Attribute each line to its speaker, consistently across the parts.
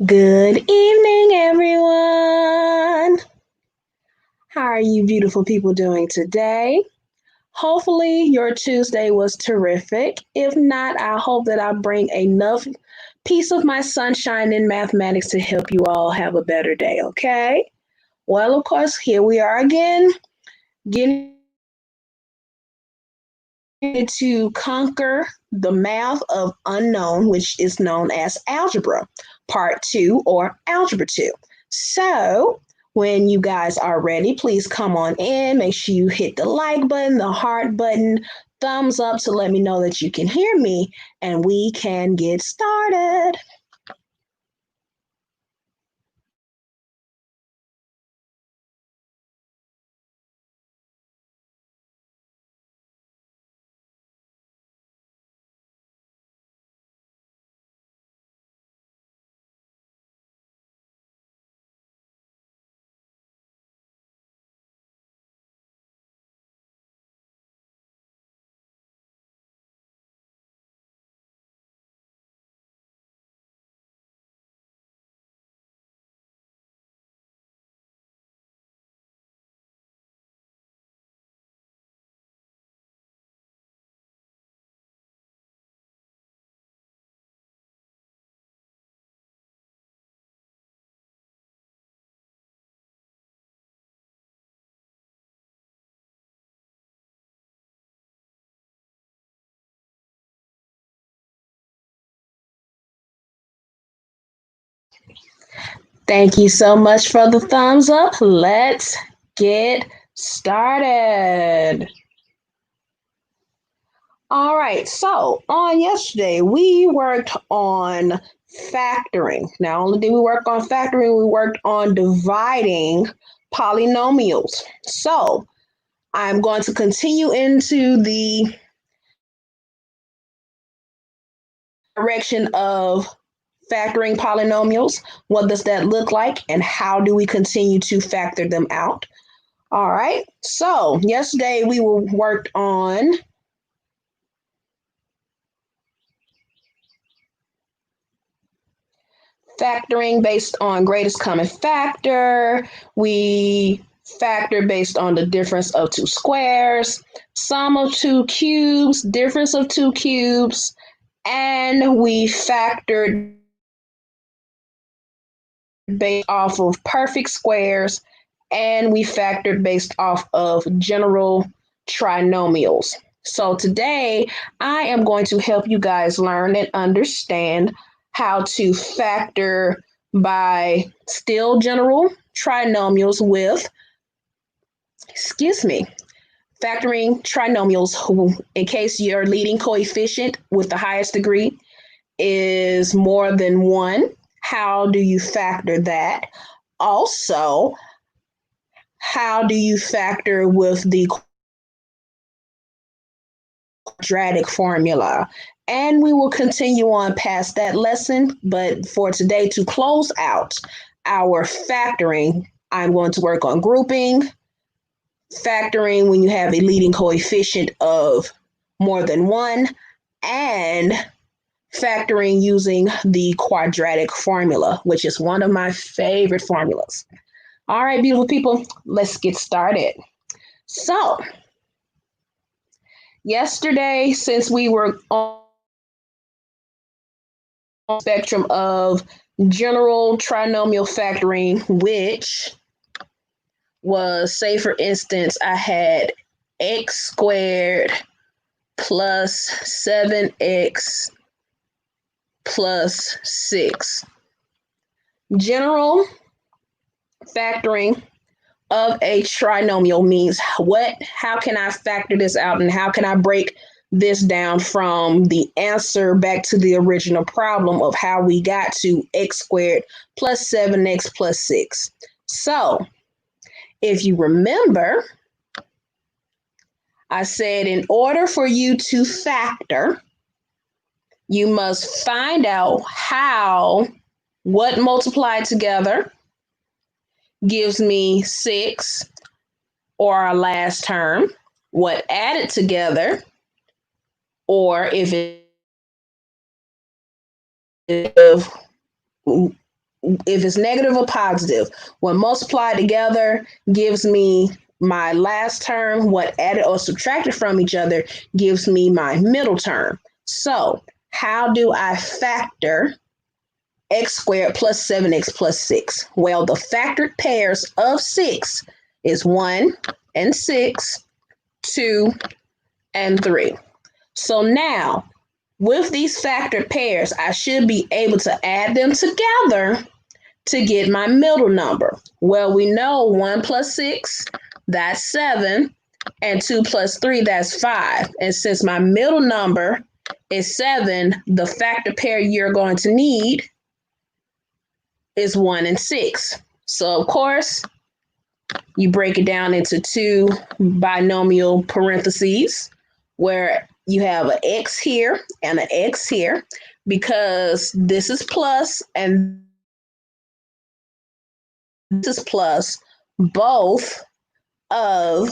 Speaker 1: Good evening, everyone. How are you beautiful people doing today? Hopefully, your Tuesday was terrific. If not, I hope that I bring enough piece of my sunshine in mathematics to help you all have a better day, okay? Well, of course, here we are again, getting to conquer the math of unknown, which is known as algebra, part two or algebra two. So, when you guys are ready, please come on in. Make sure you hit the like button, the heart button, thumbs up to let me know that you can hear me and we can get started. Thank you so much for the thumbs up. Let's get started. All right, so on yesterday, we worked on factoring. Not only did we work on factoring, we worked on dividing polynomials. So I'm going to continue into the direction of factoring polynomials. What does that look like, and how do we continue to factor them out? All right, so yesterday we worked on factoring based on greatest common factor. We factor based on the difference of two squares, sum of two cubes, difference of two cubes, and we factored based off of perfect squares, and we factored based off of general trinomials. So today I am going to help you guys learn and understand how to factor by still general trinomials with, excuse me, factoring trinomials in case your leading coefficient with the highest degree is more than one. How do you factor that? Also, how do you factor with the quadratic formula? And we will continue on past that lesson. But for today, to close out our factoring, I'm going to work on grouping, factoring when you have a leading coefficient of more than one, and factoring using the quadratic formula, which is one of my favorite formulas. All right, beautiful people, let's get started. So, yesterday, since we were on the spectrum of general trinomial factoring, which was, say, for instance, I had x squared plus 7x plus 6. General factoring of a trinomial means how can I factor this out, and how can I break this down from the answer back to the original problem of how we got to x squared plus 7x plus 6. So if you remember, I said in order for you to factor, you must find out how what multiplied together gives me 6, or our last term, what added together, or if if it's negative or positive, when multiplied together gives me my last term. What added or subtracted from each other gives me my middle term. So how do I factor x squared plus 7x plus 6? Well, the factored pairs of 6 is 1 and 6, 2 and 3. So now, with these factored pairs, I should be able to add them together to get my middle number. Well, we know 1 plus 6, that's 7, and 2 plus 3, that's 5. And since my middle number is 7, the factor pair you're going to need is 1 and 6. So, of course, you break it down into two binomial parentheses where you have an x here and an x here, because this is plus and this is plus. Both of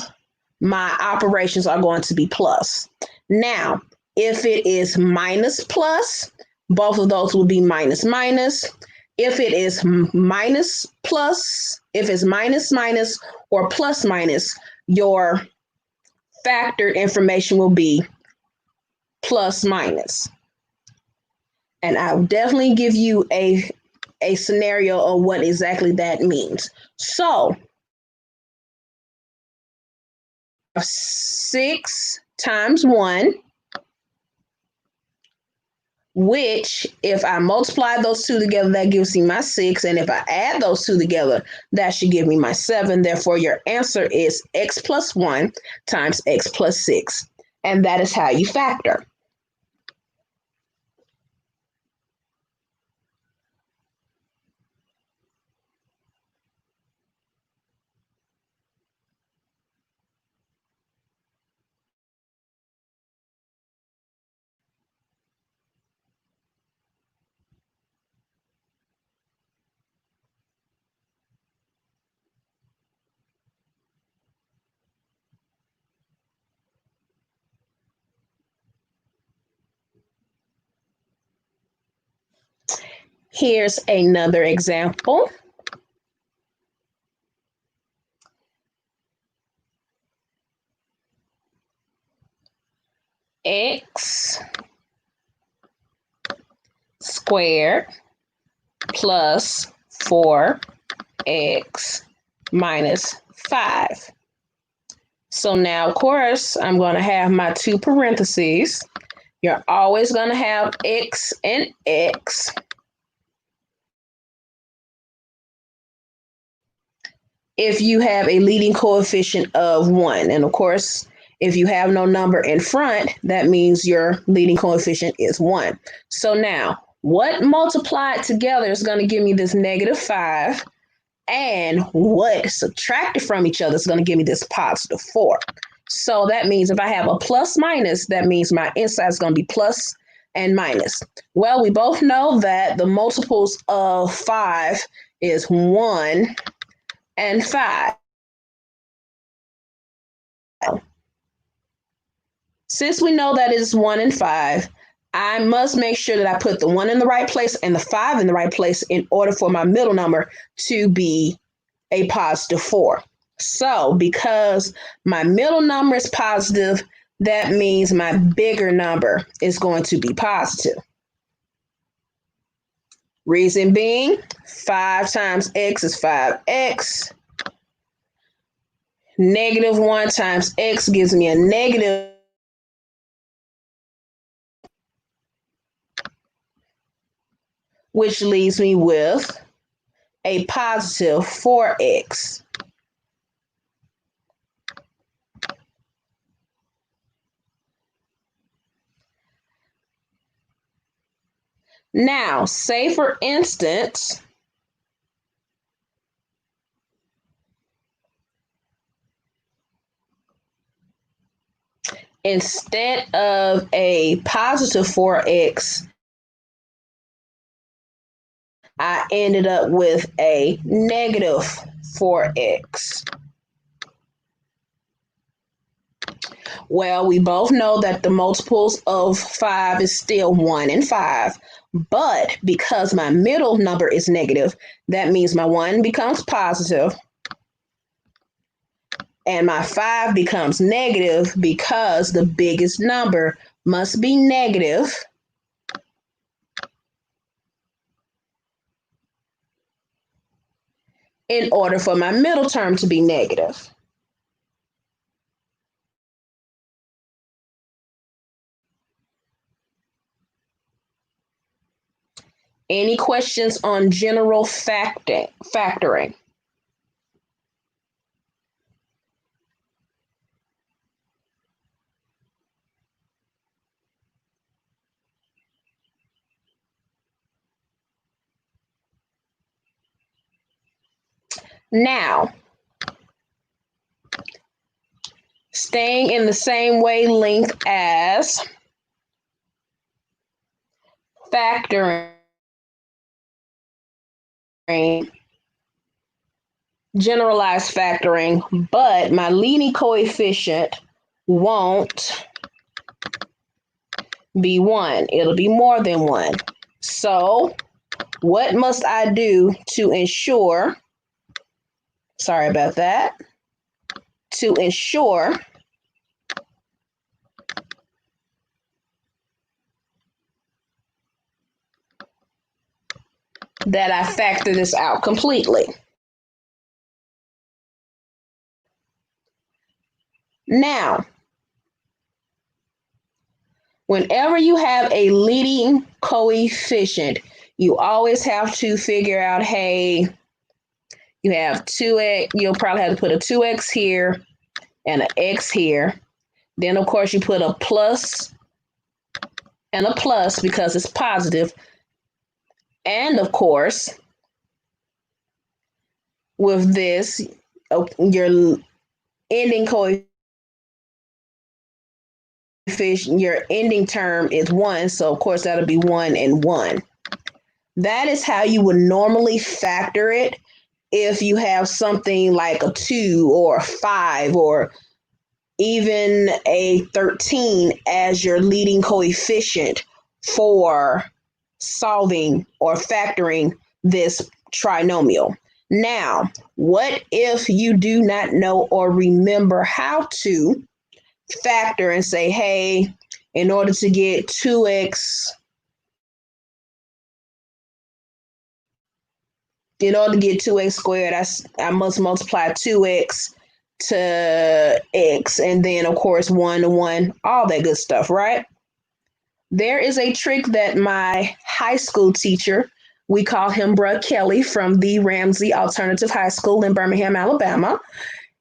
Speaker 1: my operations are going to be plus. Now, if it is minus plus, both of those will be minus minus. If it is minus plus, if it's minus minus or plus minus, your factored information will be plus minus. And I will definitely give you a scenario of what exactly that means. So 6 times 1, which if I multiply those two together, that gives me my 6. And if I add those two together, that should give me my 7. Therefore, your answer is x plus 1 times x plus 6. And that is how you factor. Here's another example. X squared plus 4x minus 5. So now, of course, I'm going to have my two parentheses. You're always going to have x and x. If you have a leading coefficient of 1. And of course, if you have no number in front, that means your leading coefficient is 1. So now, what multiplied together is going to give me this negative 5? And what subtracted from each other is going to give me this positive 4. So that means if I have a plus minus, that means my inside is going to be plus and minus. Well, we both know that the multiples of 5 is 1 and 5. Since we know that it's 1 and 5, I must make sure that I put the 1 in the right place and the 5 in the right place in order for my middle number to be a positive 4. So because my middle number is positive, that means my bigger number is going to be positive. Reason being, 5 times x is 5x. Negative 1 times x gives me a negative, which leaves me with a positive 4x. Now, say for instance, instead of a positive 4x, I ended up with a negative 4x. Well, we both know that the multiples of 5 is still 1 and 5, But because my middle number is negative, that means my 1 becomes positive and my 5 becomes negative because the biggest number must be negative in order for my middle term to be negative. Any questions on general factoring? Now, staying in the same wavelength as factoring, generalized factoring, but my leading coefficient won't be 1. It'll be more than 1. So what must I do to ensure, sorry about that, to ensure that I factor this out completely? Now, whenever you have a leading coefficient, you always have to figure out, hey, you have 2x, you'll probably have to put a 2x here and an x here. Then, of course, you put a plus and a plus because it's positive. And, of course, with this, your ending coefficient, your ending term is 1. So, of course, that'll be 1 and 1. That is how you would normally factor it if you have something like a 2 or a 5 or even a 13 as your leading coefficient for solving or factoring this trinomial. Now, what if you do not know or remember how to factor and say, hey, in order to get 2x, in order to get 2x squared, I must multiply 2x to x, and then, of course, 1 to 1, all that good stuff, right? There is a trick that my high school teacher, we call him Bruh Kelly from the Ramsey Alternative High School in Birmingham, Alabama.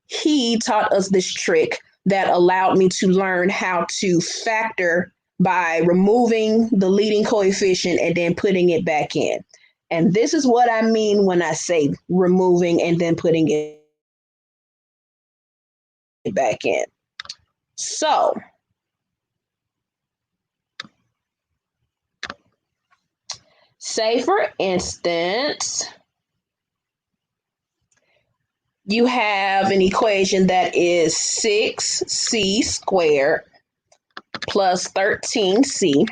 Speaker 1: He taught us this trick that allowed me to learn how to factor by removing the leading coefficient and then putting it back in. And this is what I mean when I say removing and then putting it back in. So, say for instance, you have an equation that is 6c squared plus 13c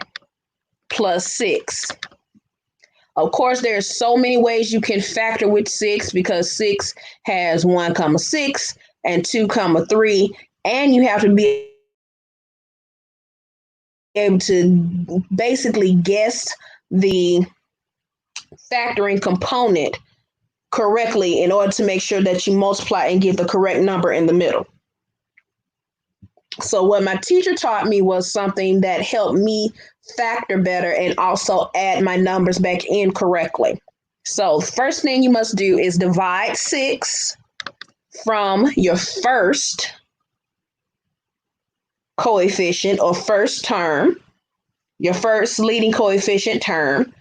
Speaker 1: plus 6. Of course, there's so many ways you can factor with 6 because 6 has 1 comma 6 and 2 comma 3, and you have to be able to basically guess the factoring component correctly in order to make sure that you multiply and get the correct number in the middle. So what my teacher taught me was something that helped me factor better and also add my numbers back in correctly. So the first thing you must do is divide 6 from your first coefficient or first term, your first leading coefficient term,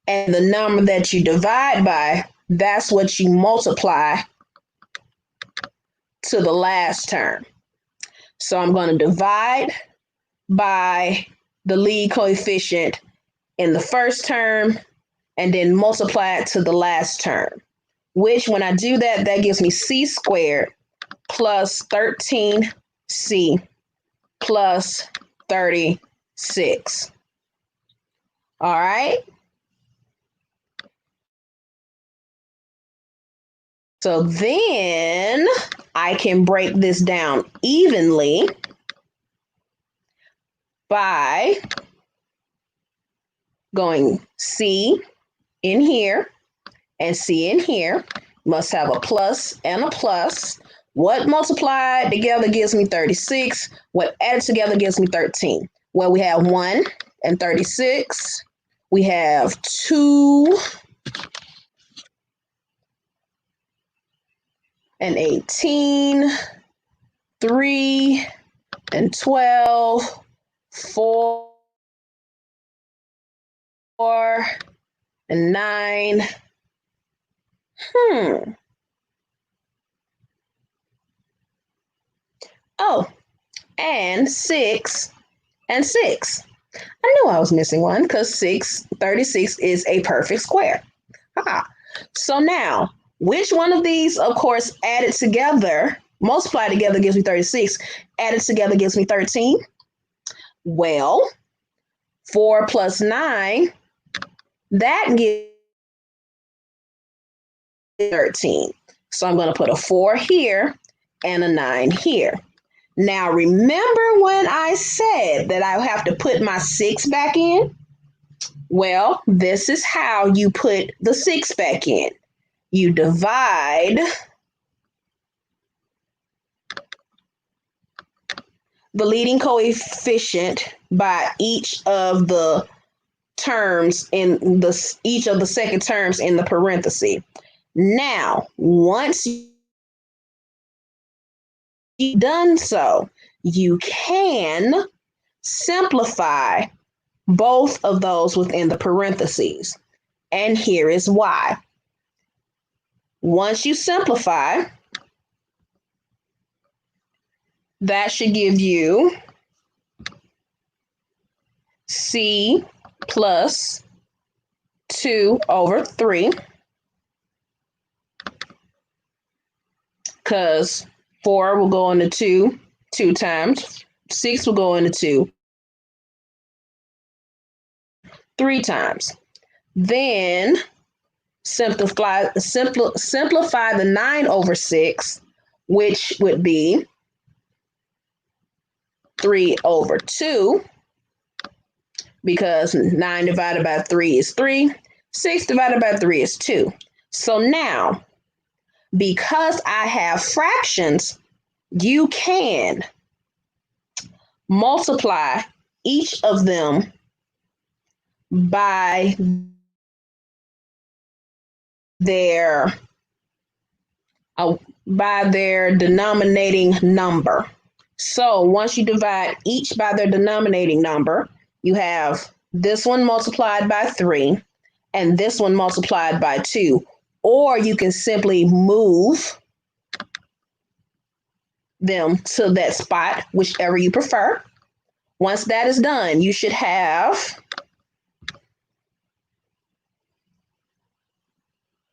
Speaker 1: and the number that you divide by, that's what you multiply to the last term. So I'm going to divide by the lead coefficient in the first term and then multiply it to the last term, which when I do that, that gives me c squared plus 13c plus 36. 6. All right. So then I can break this down evenly by going C in here and C in here. Must have a plus and a plus. What multiplied together gives me 36. What added together gives me 13. Well, we have 1 and 36. We have 2 and 18, 3 and 12, 4 and 9. Oh, and 6 and 6. I knew I was missing one because 36 is a perfect square. Ah. So now, which one of these, of course, added together, multiplied together gives me 36, added together gives me 13? Well, 4 plus 9, that gives 13. So I'm going to put a 4 here and a 9 here. Now, remember when I said that I have to put my 6 back in? Well, this is how you put the 6 back in. You divide the leading coefficient by each of the terms in each of the second terms in the parenthesis. Now, once you've done so, you can simplify both of those within the parentheses. And here is why. Once you simplify, that should give you C plus 2 over 3, because 4 will go into 2 times. 6 will go into 2 3 times. Then simplify the 9 over 6, which would be 3 over 2, because 9 divided by 3 is 3. 6 divided by 3 is 2. So now, because I have fractions, you can multiply each of them by their denominating number. So once you divide each by their denominating number, you have this one multiplied by 3 and this one multiplied by 2. Or you can simply move them to that spot, whichever you prefer. Once that is done, you should have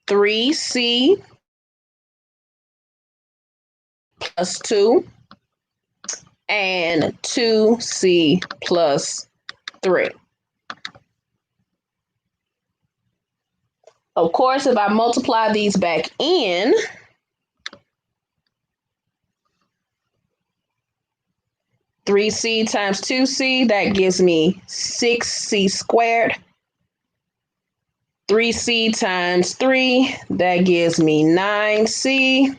Speaker 1: 3C plus 2 and 2C plus 3. Of course, if I multiply these back in, three C times 2C, that gives me 6C squared. 3C times 3, that gives me 9C.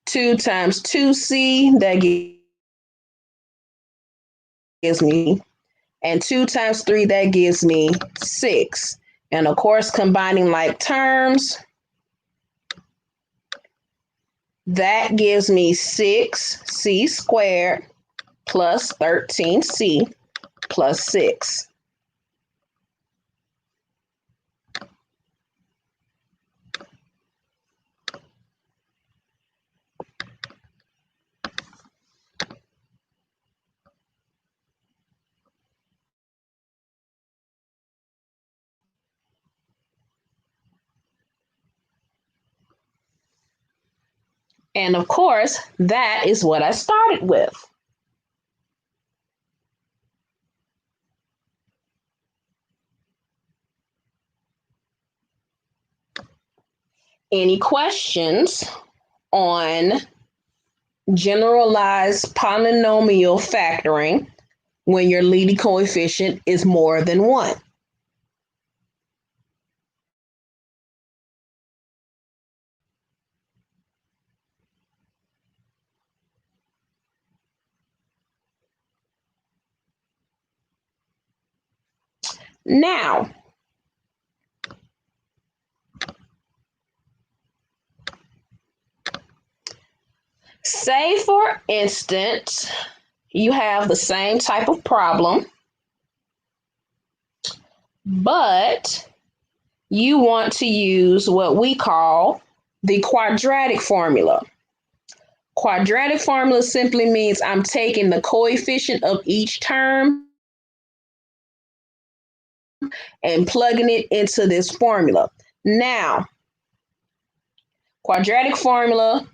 Speaker 1: 2 times 2C, that gives me, and 2 times 3, that gives me 6. And of course, combining like terms, that gives me 6C squared plus 13C plus 6. And of course, that is what I started with. Any questions on generalized polynomial factoring when your leading coefficient is more than one? Now, say for instance, you have the same type of problem, but you want to use what we call the quadratic formula. Quadratic formula simply means I'm taking the coefficient of each term and plugging it into this formula. Now, quadratic formula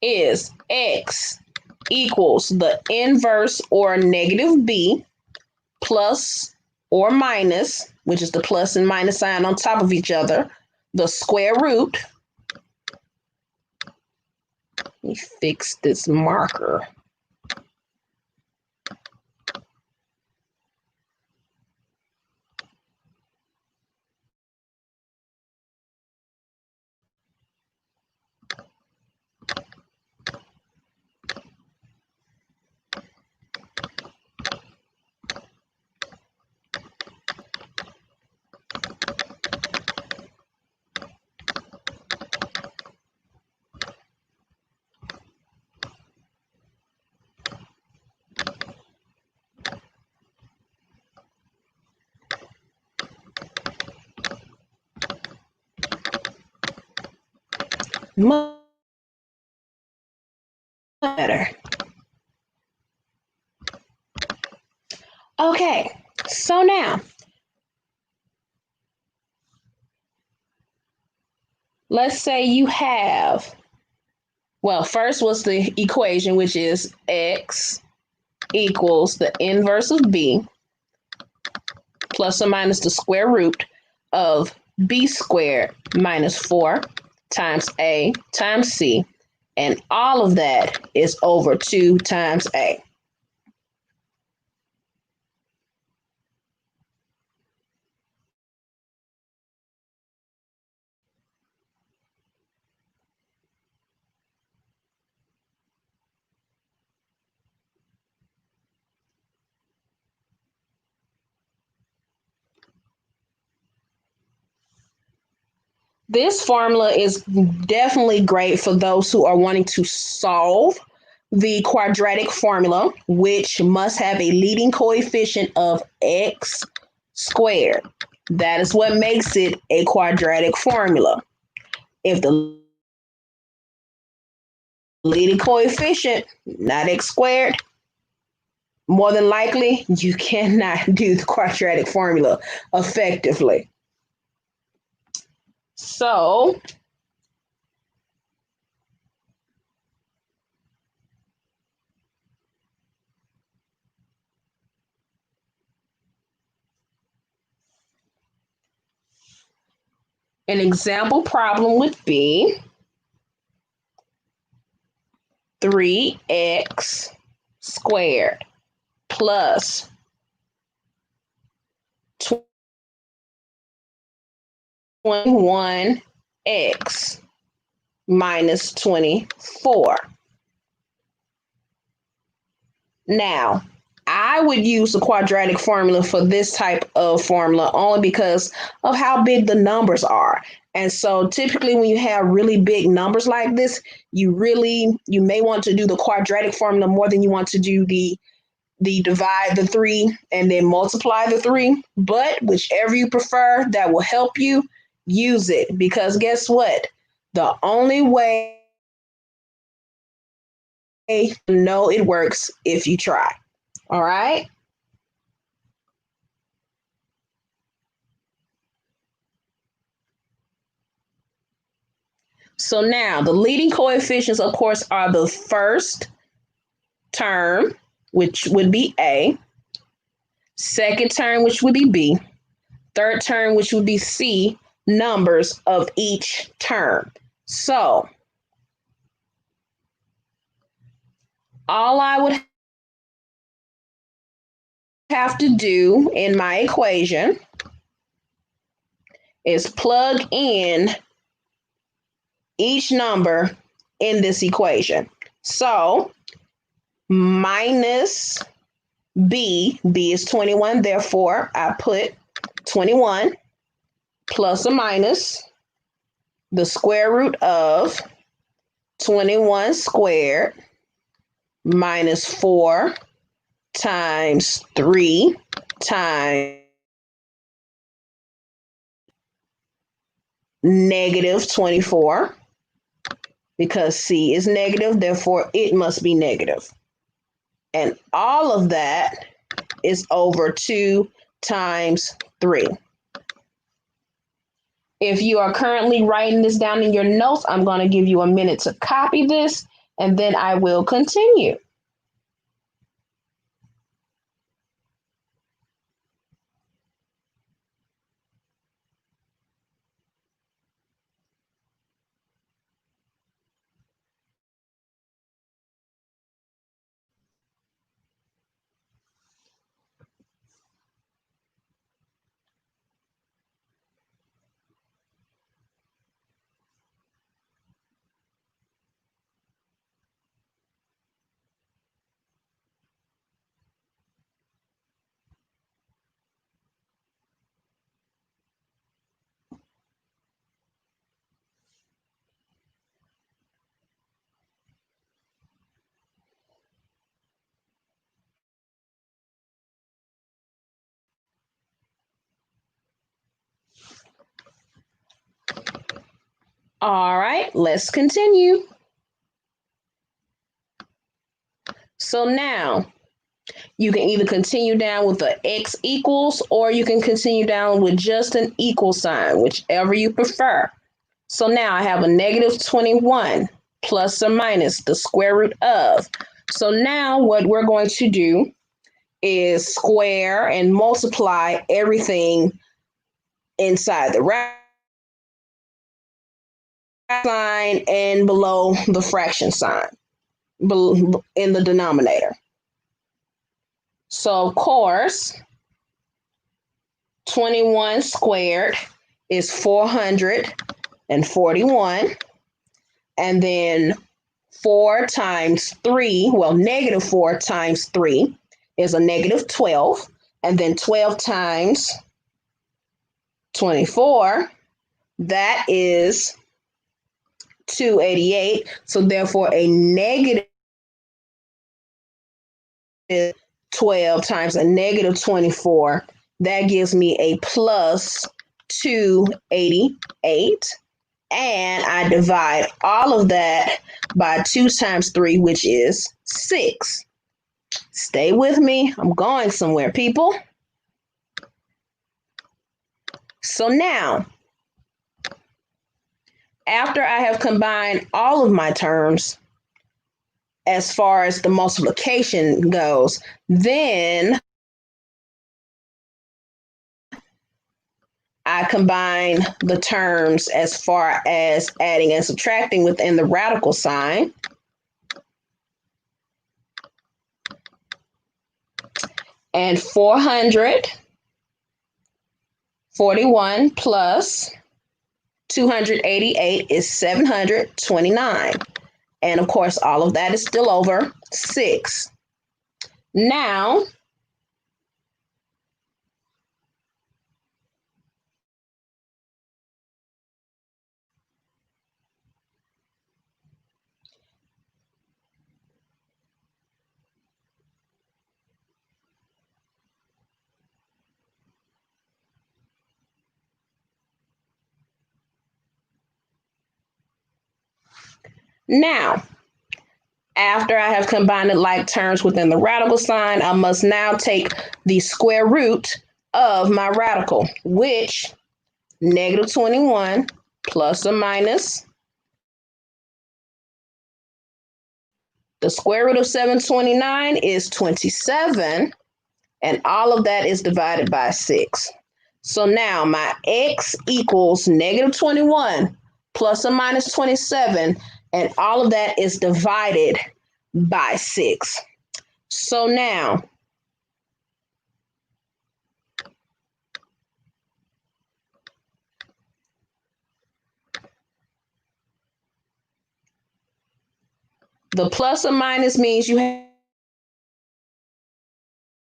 Speaker 1: is x equals the inverse or negative b plus or minus, which is the plus and minus sign on top of each other, the square root. Let me fix this marker. Better. Okay, so now let's say you have, well, first was the equation, which is x equals the inverse of b plus or minus the square root of b squared minus 4 times a times c, and all of that is over 2 times a. This formula is definitely great for those who are wanting to solve the quadratic formula, which must have a leading coefficient of x squared. That is what makes it a quadratic formula. If the leading coefficient, not x squared, more than likely you cannot do the quadratic formula effectively. So, an example problem would be 3x squared plus 21x minus 24. Now, I would use the quadratic formula for this type of formula only because of how big the numbers are. And so typically when you have really big numbers like this, you may want to do the quadratic formula more than you want to do the divide the 3 and then multiply the 3. But whichever you prefer, that will help you use it, because guess what? The only way to know it works if you try. All right. So now the leading coefficients, of course, are the first term, which would be A, second term, which would be B, third term, which would be C, numbers of each term. So all I would have to do in my equation is plug in each number in this equation. So minus b is 21, therefore I put 21 plus or minus the square root of 21 squared minus 4 times 3 times negative 24, because c is negative, therefore it must be negative. And all of that is over 2 times 3. If you are currently writing this down in your notes, I'm going to give you a minute to copy this, and then I will continue. All right, let's continue. So now you can either continue down with the x equals, or you can continue down with just an equal sign, whichever you prefer. So now I have a negative 21 plus or minus the square root of. So now what we're going to do is square and multiply everything inside the radical sign and below the fraction sign in the denominator. So of course, 21 squared is 441. And then 4 times 3, well, negative 4 times 3 is a negative 12. And then 12 times 24, that is 288. So therefore, a negative 12 times a negative 24, that gives me a plus 288. And I divide all of that by 2 times 3, which is 6. Stay with me. I'm going somewhere, people. So now, after I have combined all of my terms, as far as the multiplication goes, then I combine the terms as far as adding and subtracting within the radical sign. And 441 plus 288 is 729. And of course, all of that is still over 6. Now, after I have combined like terms within the radical sign, I must now take the square root of my radical, which negative 21 plus or minus the square root of 729 is 27, and all of that is divided by 6. So now my x equals negative 21 plus or minus 27, and all of that is divided by 6. So now, the plus or minus means you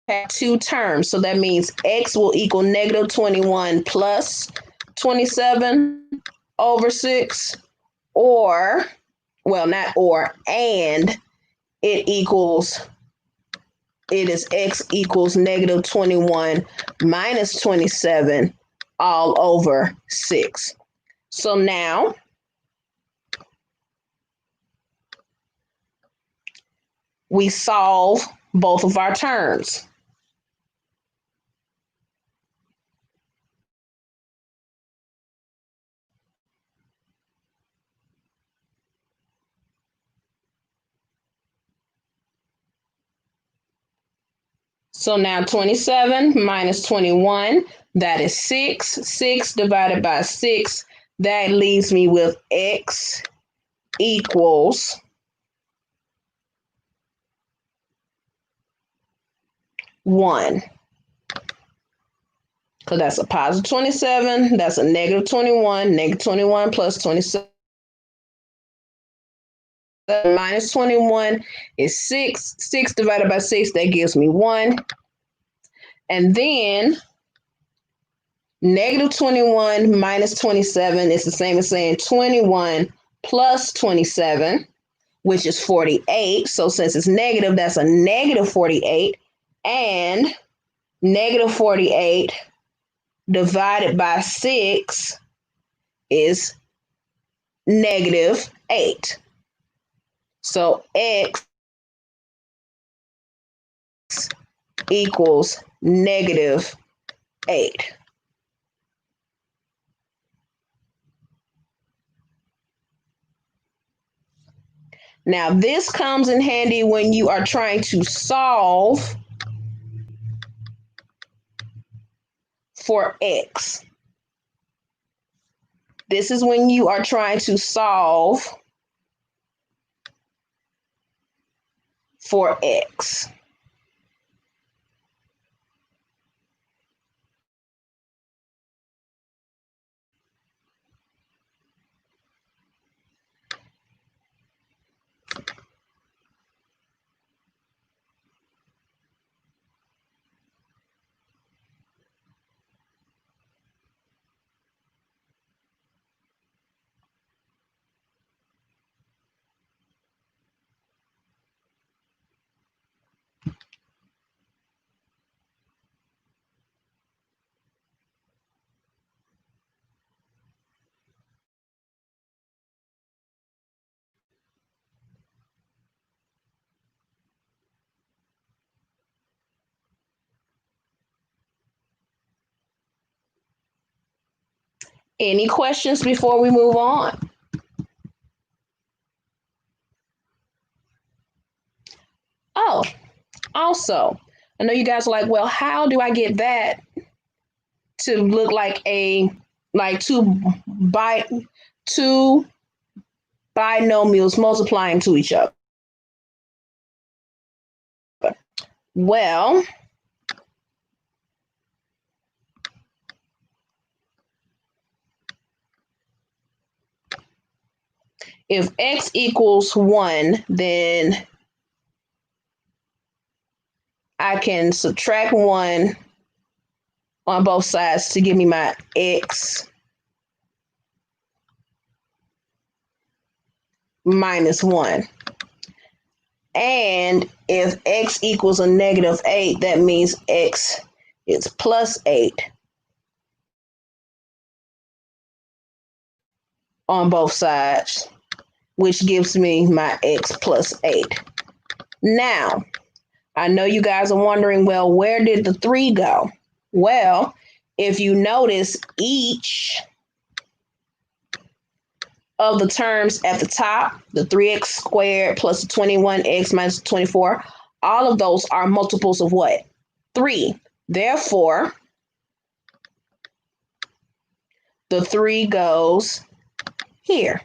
Speaker 1: have two terms. So that means x will equal negative 21 plus 27 over 6, or, well, not or, and it is x equals negative 21 minus 27 all over 6. So now we solve both of our terms. So now 27 minus 21, that is 6. 6 divided by 6, that leaves me with x equals 1. Because that's a positive 27, that's a negative 21, negative 21 plus 27 minus 21 is 6. 6 divided by 6, that gives me 1. And then negative 21 minus 27 is the same as saying 21 plus 27, which is 48. So since it's negative, that's a negative 48. And negative 48 divided by 6 is negative 8. So x equals negative 8. Now, this comes in handy when you are trying to solve for x. This is when you are trying to solve for x. Any questions before we move on? Oh, also, I know you guys are like, well, how do I get that to look like two binomials multiplying to each other? Well, if x equals 1, then I can subtract 1 on both sides to give me my x minus 1. And if x equals a negative 8, that means x is plus 8 on both sides, which gives me my x plus 8. Now, I know you guys are wondering, well, where did the 3 go? Well, if you notice, each of the terms at the top, the 3x squared plus the 21x minus 24, all of those are multiples of what? 3. Therefore, the 3 goes here.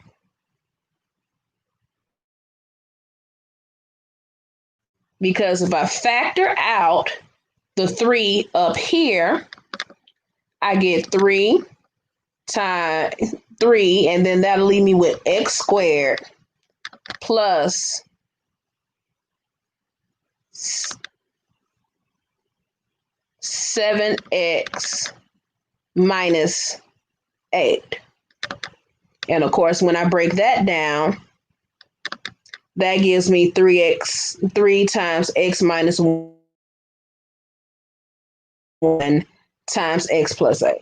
Speaker 1: Because if I factor out the 3 up here, I get 3 times 3, and then that'll leave me with x squared plus 7x minus 8. And of course, when I break that down, that gives me 3 times x minus 1 times x plus 8.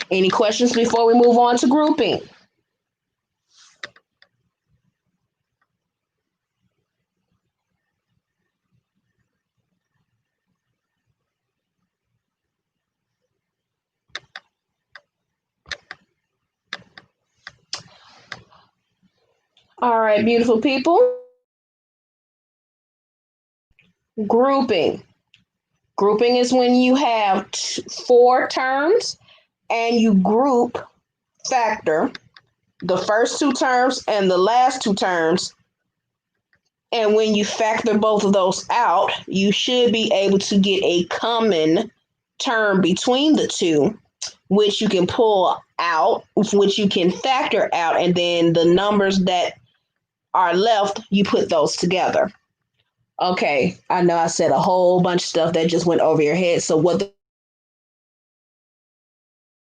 Speaker 1: Any questions before we move on to grouping? All right, beautiful people. Grouping. Grouping is when you have 4 terms and you group factor the first 2 terms and the last 2 terms. And when you factor both of those out, you should be able to get a common term between the two, which you can pull out, which you can factor out, and then the numbers that are left, you put those together. Okay, I know I said a whole bunch of stuff that just went over your head. So what does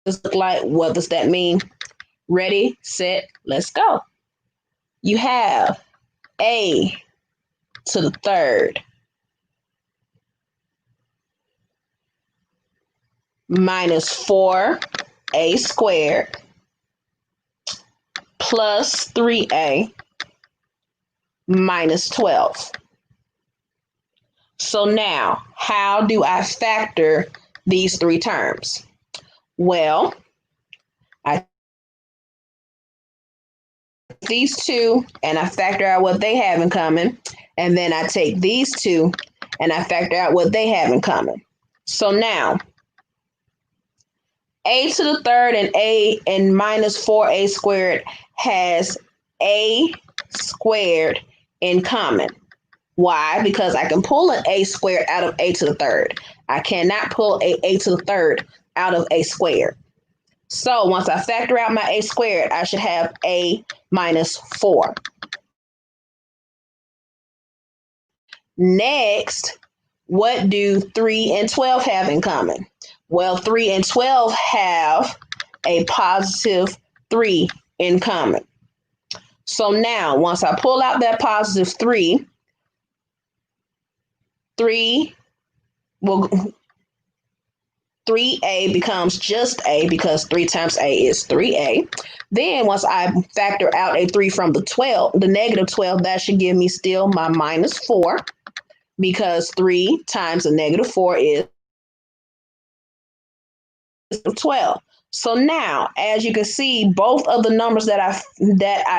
Speaker 1: this look like? What does that mean? Ready, set, let's go. You have a to the third minus 4a squared plus 3a minus 12. So now, how do I factor these 3 terms? Well, I take these 2 and I factor out what they have in common. And then I take these 2 and I factor out what they have in common. So now, a to the third and minus 4a squared has a squared in common. Why? Because I can pull an a squared out of a to the third. I cannot pull a to the third out of a squared. So once I factor out my a squared, I should have a minus 4. Next, what do 3 and 12 have in common? Well, 3 and 12 have a positive 3 in common. So now, once I pull out that positive 3, 3a becomes just a because 3 times a is 3a. Then once I factor out a 3 from the negative 12, that should give me still my minus 4 because 3 times a negative 4 is 12. So now, as you can see, both of the numbers that I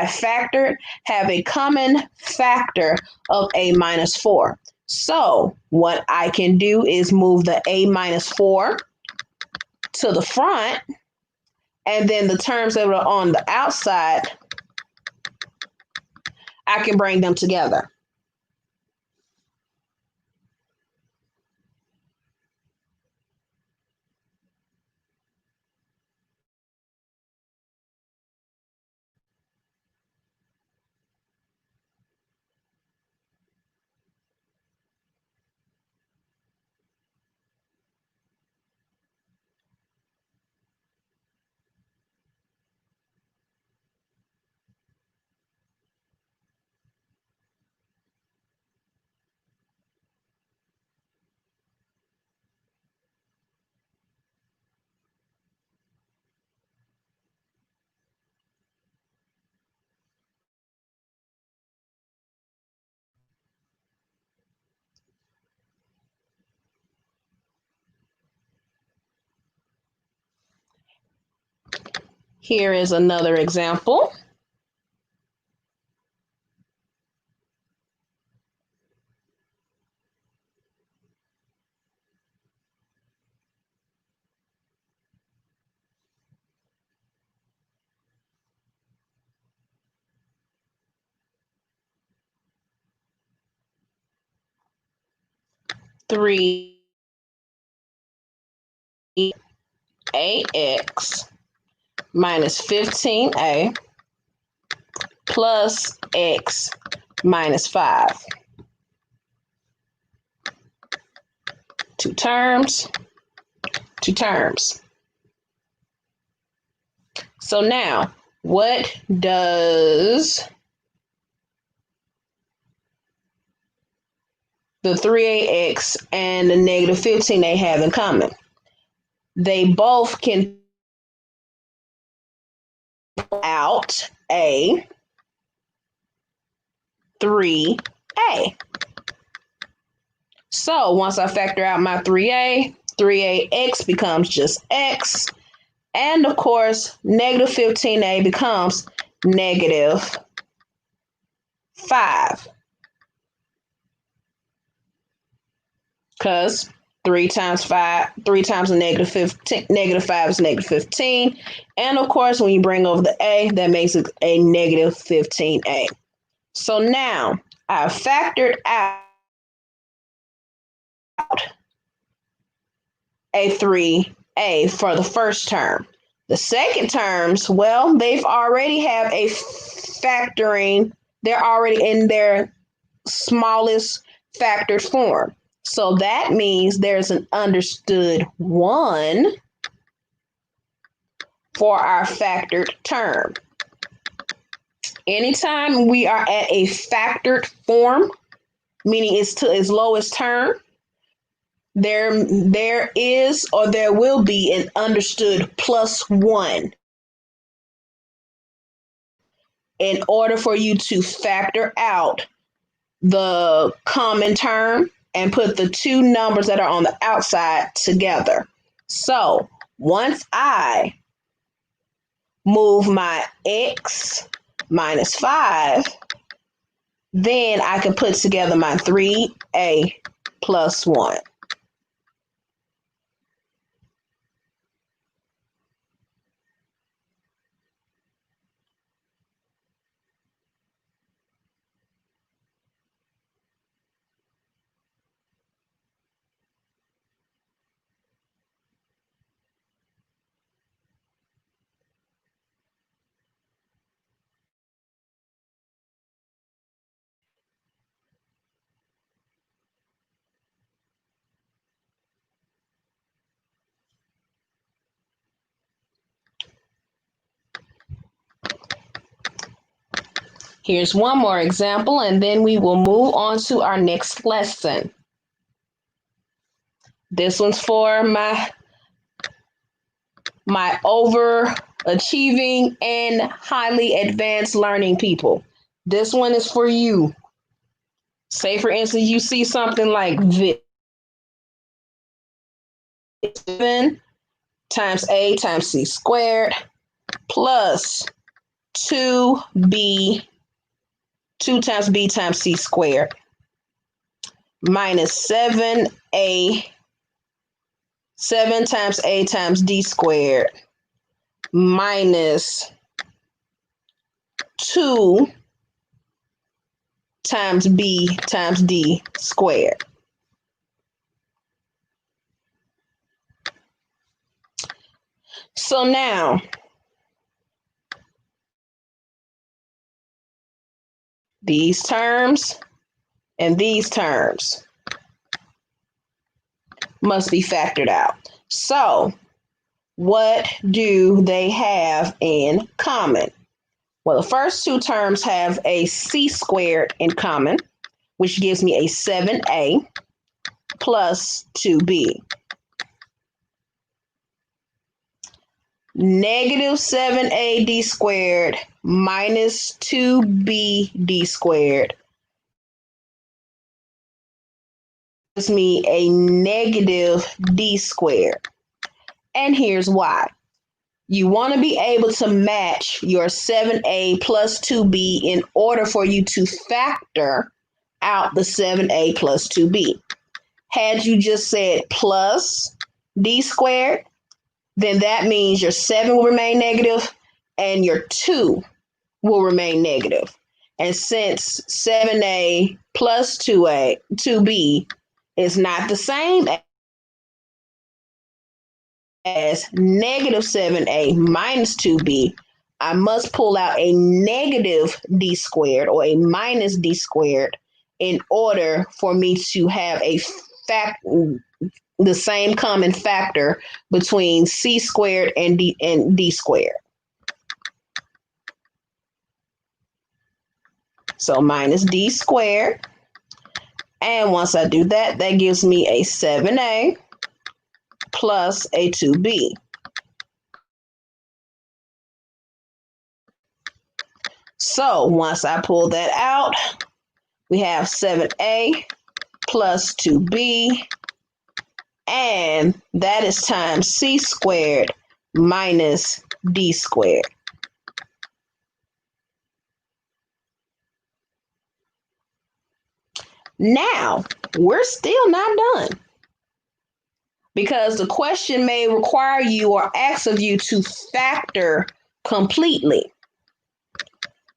Speaker 1: factored have a common factor of a minus 4. So what I can do is move the a minus 4 to the front, and then the terms that are on the outside, I can bring them together. Here is another example. 3ax minus 15a plus x minus 5. Two terms. So now, what does the 3ax and the negative 15a have in common? They both can out a 3a. So once I factor out my 3ax becomes just x. And of course, negative 15a becomes negative 5. Because 3 times a negative 15, negative 5 is negative 15. And of course, when you bring over the a, that makes it a negative 15a. So now I've factored out a 3a for the first term. The second terms, well, they've already have a factoring. They're already in their smallest factored form. So that means there's an understood 1 for our factored term. Anytime we are at a factored form, meaning it's to its lowest term, there is or there will be an understood +1 in order for you to factor out the common term and put the two numbers that are on the outside together. So once I move my x minus 5, then I can put together my 3a plus 1. Here's one more example, and then we will move on to our next lesson. This one's for my overachieving and highly advanced learning people. This one is for you. Say, for instance, you see something like this. 7 times a times c squared plus 2 times b times c squared minus 7 times a times d squared minus 2 times b times d squared. So now, these terms and these terms must be factored out. So what do they have in common? Well, the first two terms have a c squared in common, which gives me a 7a plus 2b. Negative 7ad squared minus 2bd squared gives me a negative d squared. And here's why. You want to be able to match your 7a plus 2b in order for you to factor out the 7a plus 2b. Had you just said plus d squared, then that means your 7 will remain negative and your 2 will remain negative. And since 7a plus 2b is not the same as negative 7a minus 2b, I must pull out a negative d squared or a minus d squared in order for me to have the same common factor between c squared and d squared. So minus d squared. And once I do that, that gives me a 7a plus a 2b. So once I pull that out, we have 7a plus 2b, and that is times c squared minus d squared. Now, we're still not done because the question may require you or ask of you to factor completely.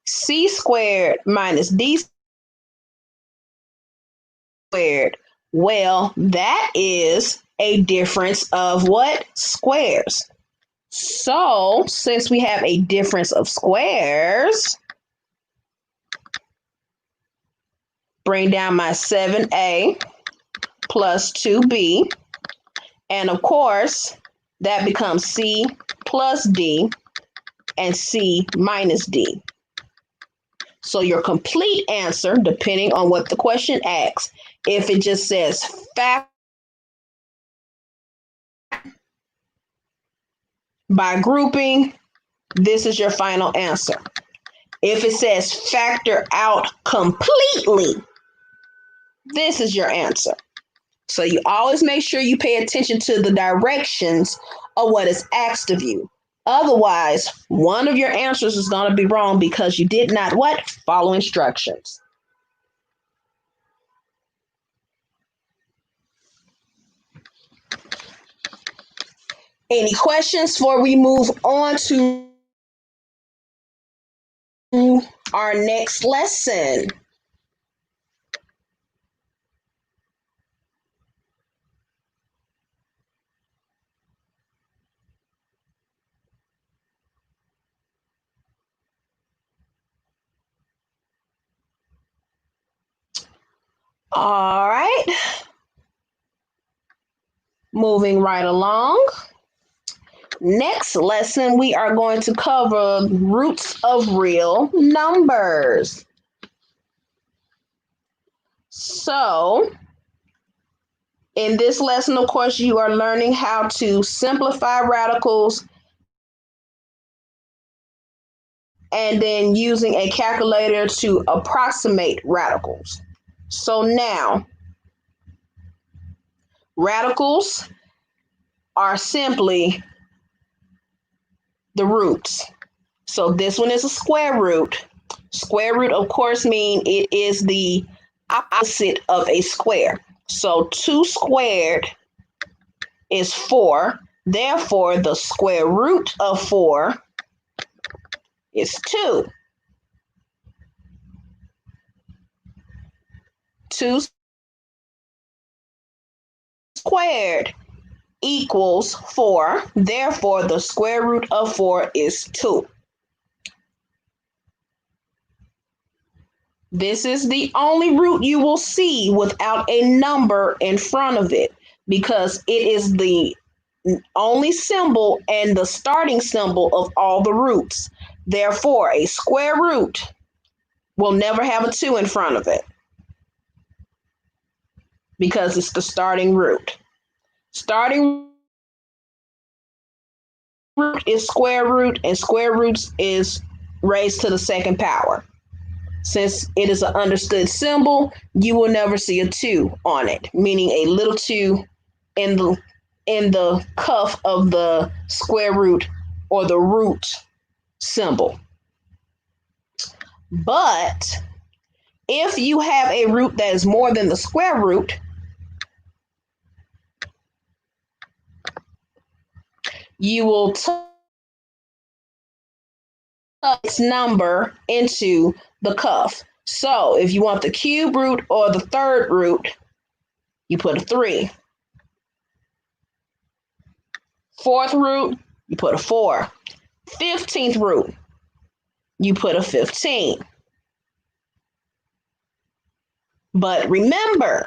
Speaker 1: C squared minus D squared. Well, that is a difference of what? Squares. So, since we have a difference of squares, bring down my 7a plus 2b. And of course, that becomes c plus d and c minus d. So your complete answer, depending on what the question asks, if it just says factor by grouping, this is your final answer. If it says factor out completely, this is your answer. So you always make sure you pay attention to the directions of what is asked of you. Otherwise, one of your answers is going to be wrong because you did not what? Follow instructions. Any questions before we move on to our next lesson? All right. Moving right along. Next lesson, we are going to cover roots of real numbers. So, in this lesson, of course, you are learning how to simplify radicals and then using a calculator to approximate radicals. So now, radicals are simply the roots. So this one is a square root. Square root, of course, means it is the opposite of a square. So 2 squared is 4. Therefore, the square root of 4 is 2. 2 squared equals 4. Therefore, the square root of 4 is 2. This is the only root you will see without a number in front of it because it is the only symbol and the starting symbol of all the roots. Therefore, a square root will never have a 2 in front of it because it's the starting root. Starting root is square root, and square roots is raised to the second power. Since it is an understood symbol, you will never see a 2 on it, meaning a little 2 in the cuff of the square root or the root symbol. But if you have a root that is more than the square root, you will tuck its number into the cuff. So if you want the cube root or the third root, you put a 3. Fourth root, you put a 4. 15th root, you put a 15. But remember,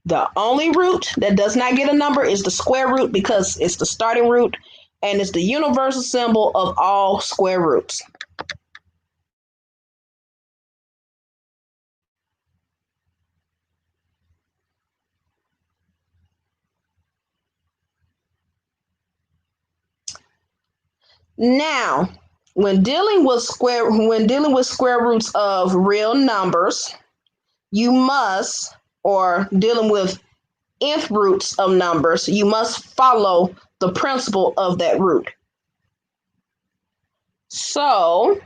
Speaker 1: the only root that does not get a number is the square root because it's the starting root and it's the universal symbol of all square roots. Now, when dealing with square roots of real numbers, you must, or dealing with nth roots of numbers, you must follow the principle of that root. So,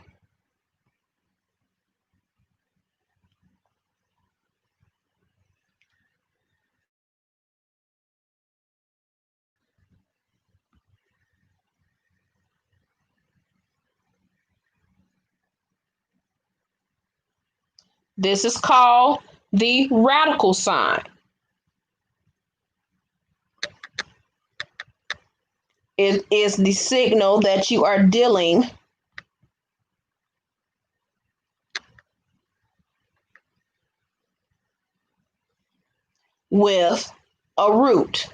Speaker 1: this is called the radical sign. It is the signal that you are dealing with a root.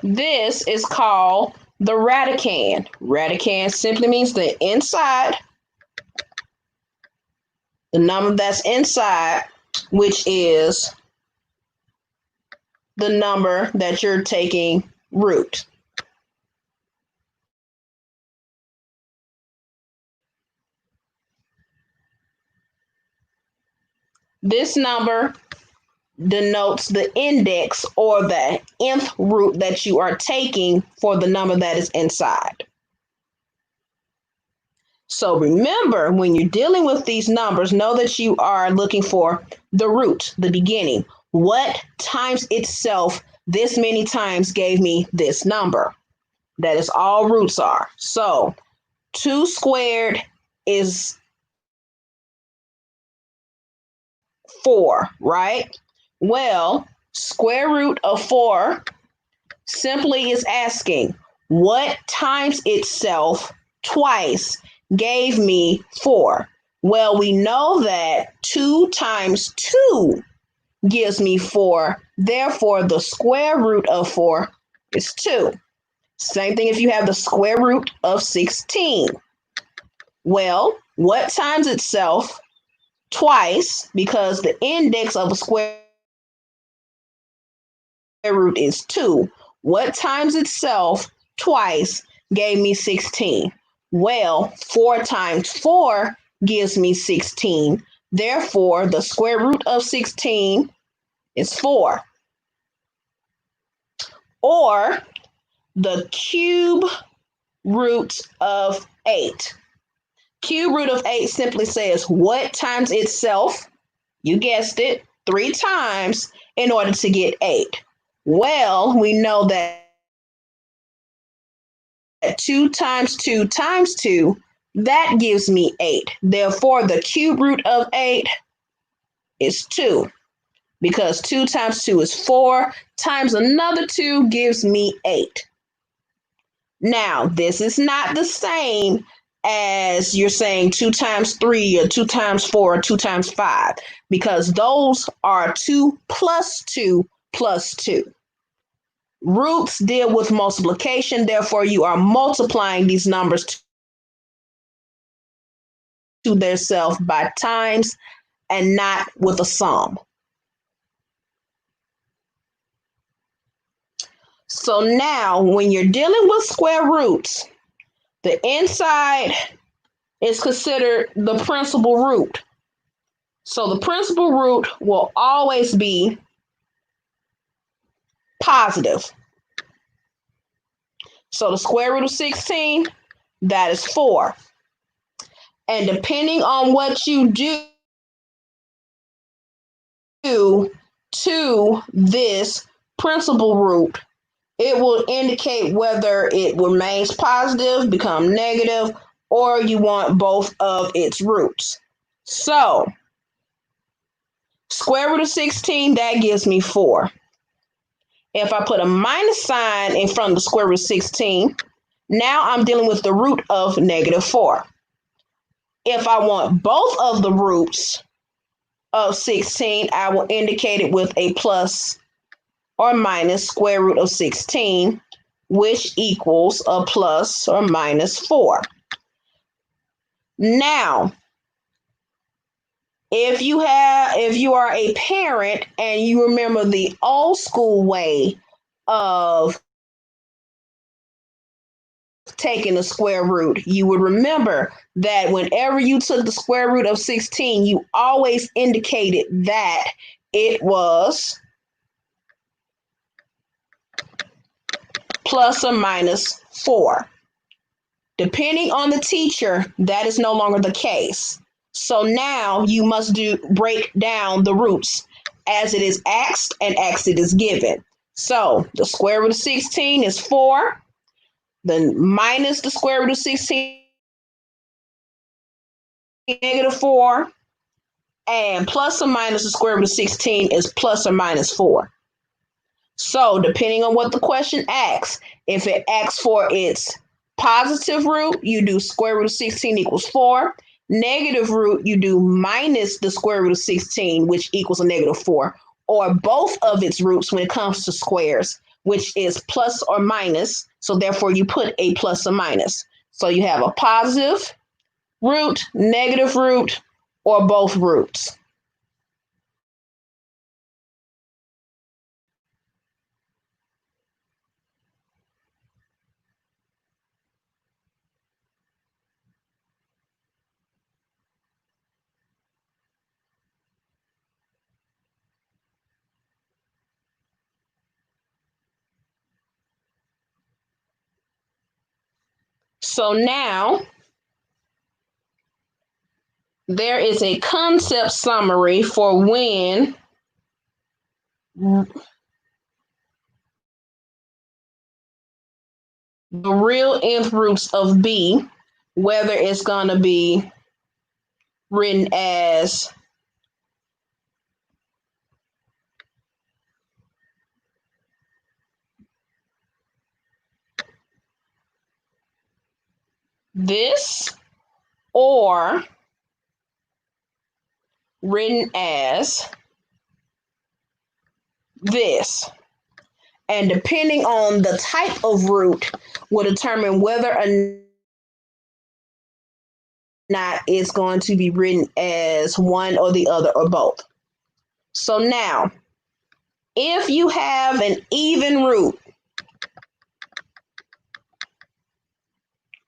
Speaker 1: This is called the radicand. Radicand simply means the inside, the number that's inside, which is the number that you're taking root. This number denotes the index or the nth root that you are taking for the number that is inside. So remember, when you're dealing with these numbers, know that you are looking for the root, the beginning. What times itself this many times gave me this number? That is all roots are. So 2 squared is 4, right? Well, square root of 4 simply is asking what times itself twice gave me 4. Well, we know that 2 times 2 gives me 4. Therefore, the square root of 4 is 2. Same thing if you have the square root of 16. Well, what times itself twice, because the index of a square root is 2. What times itself twice gave me 16? Well, 4 times 4 gives me 16. Therefore, the square root of 16 is 4. Or the cube root of 8. Cube root of 8 simply says what times itself, you guessed it, 3 times in order to get 8. Well, we know that 2 times 2 times 2, that gives me 8. Therefore, the cube root of 8 is 2, because 2 times 2 is 4, times another 2 gives me 8. Now, this is not the same as you're saying 2 times 3 or 2 times 4 or 2 times 5, because those are 2 plus 2 plus 2. Roots deal with multiplication, therefore you are multiplying these numbers to their self by times and not with a sum. So now when you're dealing with square roots, the inside is considered the principal root. So the principal root will always be positive. So the square root of 16, that is 4. And depending on what you do to this principal root, it will indicate whether it remains positive, become negative, or you want both of its roots. So, square root of 16, that gives me 4. If I put a minus sign in front of the square root of 16, now I'm dealing with the root of negative 4. If I want both of the roots of 16, I will indicate it with a plus or minus square root of 16, which equals a plus or minus 4. Now, if you are a parent and you remember the old school way of taking the square root, you would remember that whenever you took the square root of 16, you always indicated that it was plus or minus 4. Depending on the teacher, that is no longer the case. So now you must break down the roots as it is asked and as it is given. So the square root of 16 is 4. Then minus the square root of 16, negative 4. And plus or minus the square root of 16 is plus or minus 4. So depending on what the question asks, if it asks for its positive root, you do square root of 16 equals 4. Negative root, you do minus the square root of 16, which equals a negative 4. Or both of its roots when it comes to squares, which is plus or minus. So therefore you put a plus or minus. So you have a positive root, negative root, or both roots. So now there is a concept summary for when the real nth roots of b, whether it's going to be written as this or written as this. And depending on the type of root will determine whether or not it's going to be written as one or the other or both. So now, if you have an even root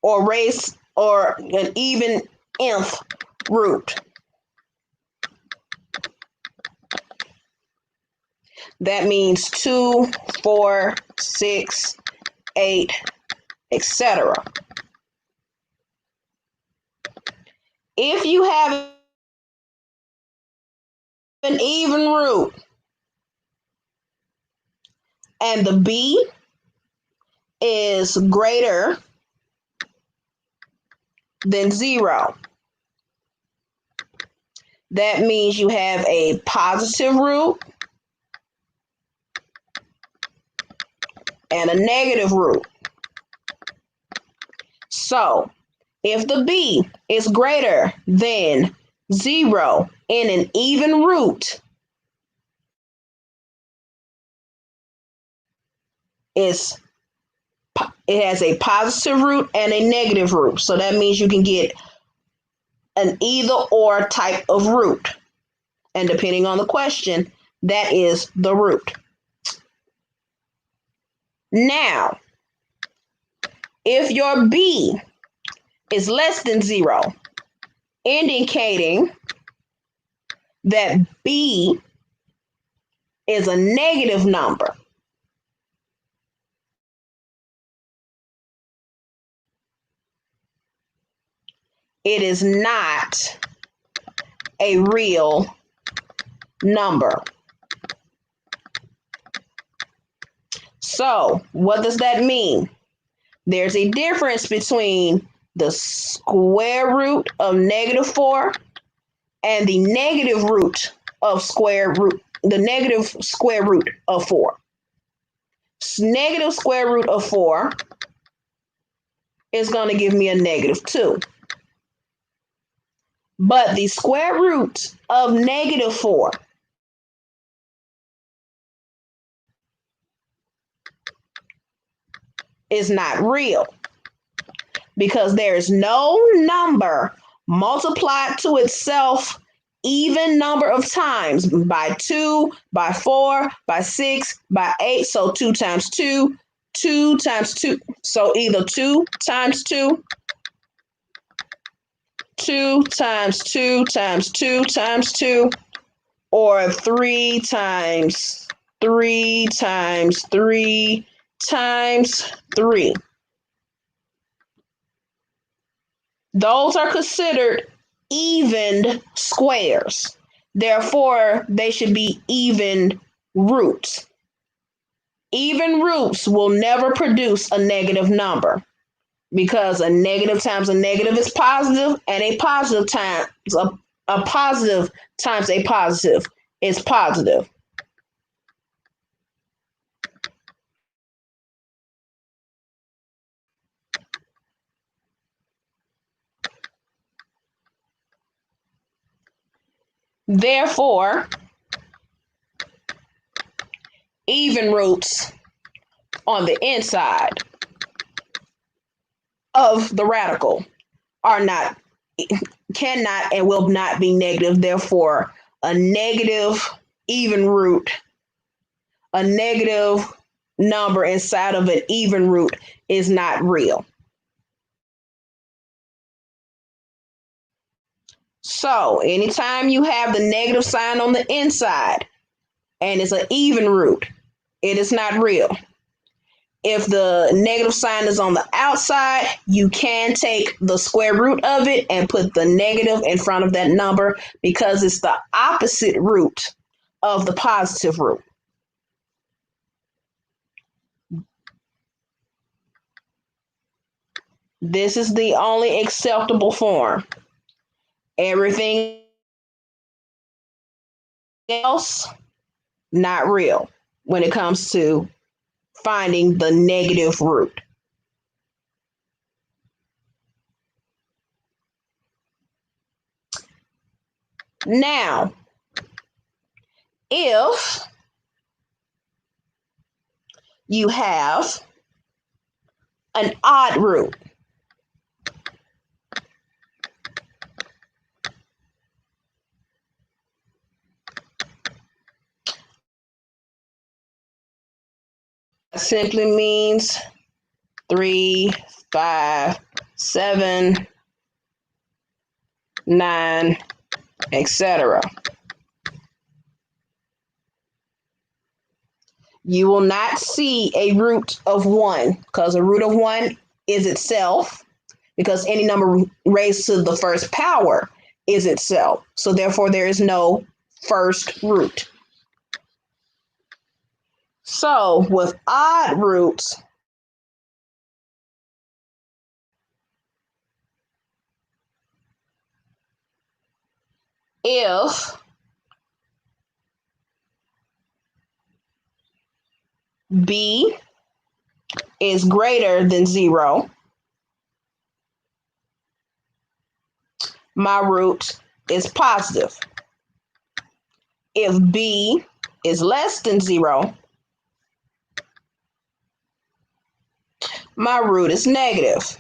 Speaker 1: or race or an even nth root, that means 2, 4, 6, 8, etc. If you have an even root and the b is greater than 0, that means you have a positive root and a negative root. So if the b is greater than 0 in an even root, it has a positive root and a negative root. So that means you can get an either or type of root. And depending on the question, that is the root. Now, if your b is less than 0, indicating that b is a negative number, it is not a real number. So, what does that mean? There's a difference between the square root of -4 and the negative root of the negative square root of 4. Negative square root of 4 is going to give me a -2. But the square root of -4 is not real because there is no number multiplied to itself even number of times by 2, by 4, by 6, by 8. So 2 times 2, 2 times 2. So either 2 times 2, 2 times 2 times 2 times 2, or 3 times 3 times 3 times 3. Those are considered even squares. Therefore, they should be even roots. Even roots will never produce a negative number because a negative times a negative is positive, and a positive times a positive times a positive is positive. Therefore, even roots on the inside of the radical are not, cannot, and will not be negative. Therefore, a negative even root, a negative number inside of an even root is not real. So anytime you have the negative sign on the inside and it's an even root, it is not real. If the negative sign is on the outside, you can take the square root of it and put the negative in front of that number because it's the opposite root of the positive root. This is the only acceptable form. Everything else, not real when it comes to finding the negative root. Now, if you have an odd root, simply means 3, 5, 7, 9, etc. You will not see a root of 1 because a root of 1 is itself, because any number raised to the first power is itself. So therefore, there is no first root. So with odd roots, if b is greater than 0, my root is positive. If b is less than 0, my root is negative.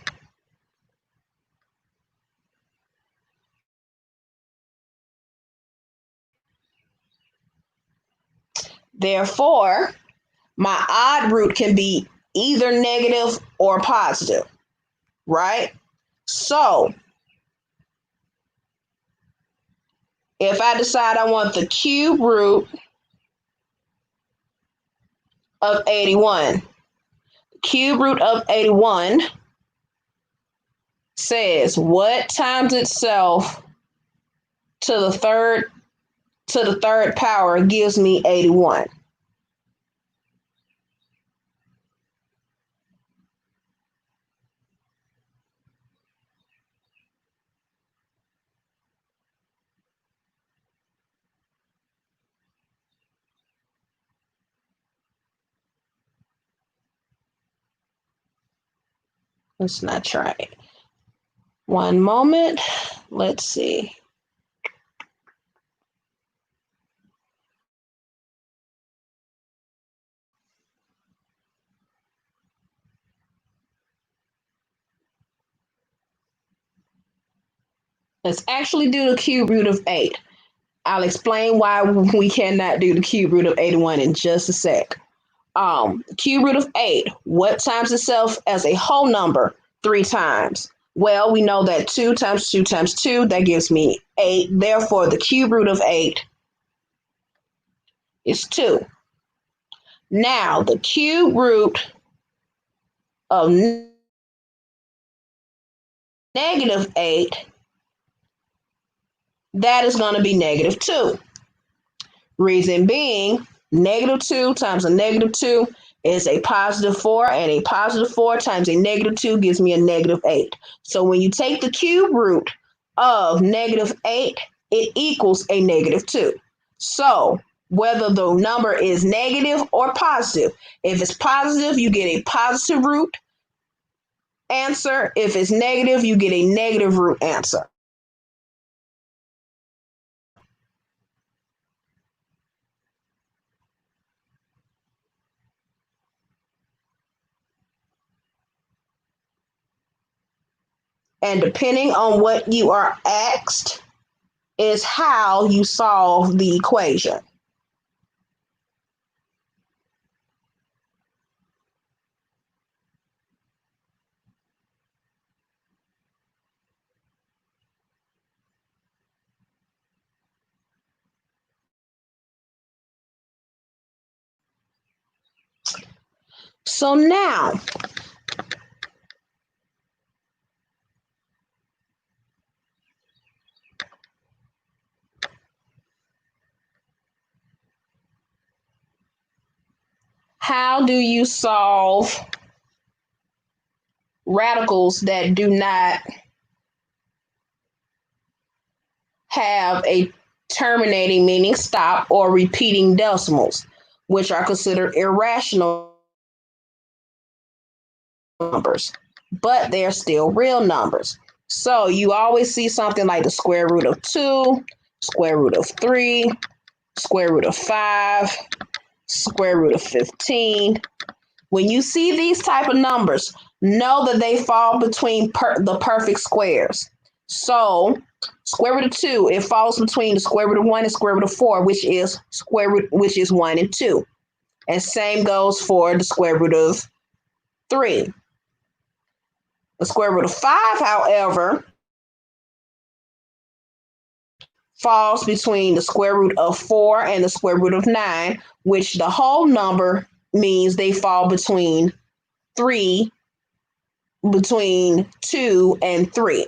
Speaker 1: Therefore, my odd root can be either negative or positive, right? So if I decide I want the cube root of 81, cube root of 81 says what times itself to the third power gives me 81. Let's not try it. One moment. Let's see. Let's actually do the cube root of 8. I'll explain why we cannot do the cube root of 81 in just a sec. Cube root of 8, what times itself as a whole number 3 times? Well, we know that 2 times 2 times 2, that gives me 8. Therefore, the cube root of 8 is 2. Now, the cube root of negative 8, that is going to be negative 2. Reason being, negative 2 times a negative 2 is a positive 4, and a positive 4 times a negative 2 gives me a negative 8. So when you take the cube root of negative 8, it equals a negative 2. So whether the number is negative or positive, if it's positive, you get a positive root answer. If it's negative, you get a negative root answer. And depending on what you are asked is how you solve the equation. So now, how do you solve radicals that do not have a terminating, meaning stop, or repeating decimals, which are considered irrational numbers, but they're still real numbers? So you always see something like the square root of 2, square root of 3, square root of 5, square root of 15. When you see these type of numbers, know that they fall between the perfect squares. So square root of 2, it falls between the square root of 1 and square root of 4, which is 1 and 2. And same goes for the square root of 3. The square root of 5, however, falls between the square root of 4 and the square root of 9, which the whole number means they fall between 2 and 3.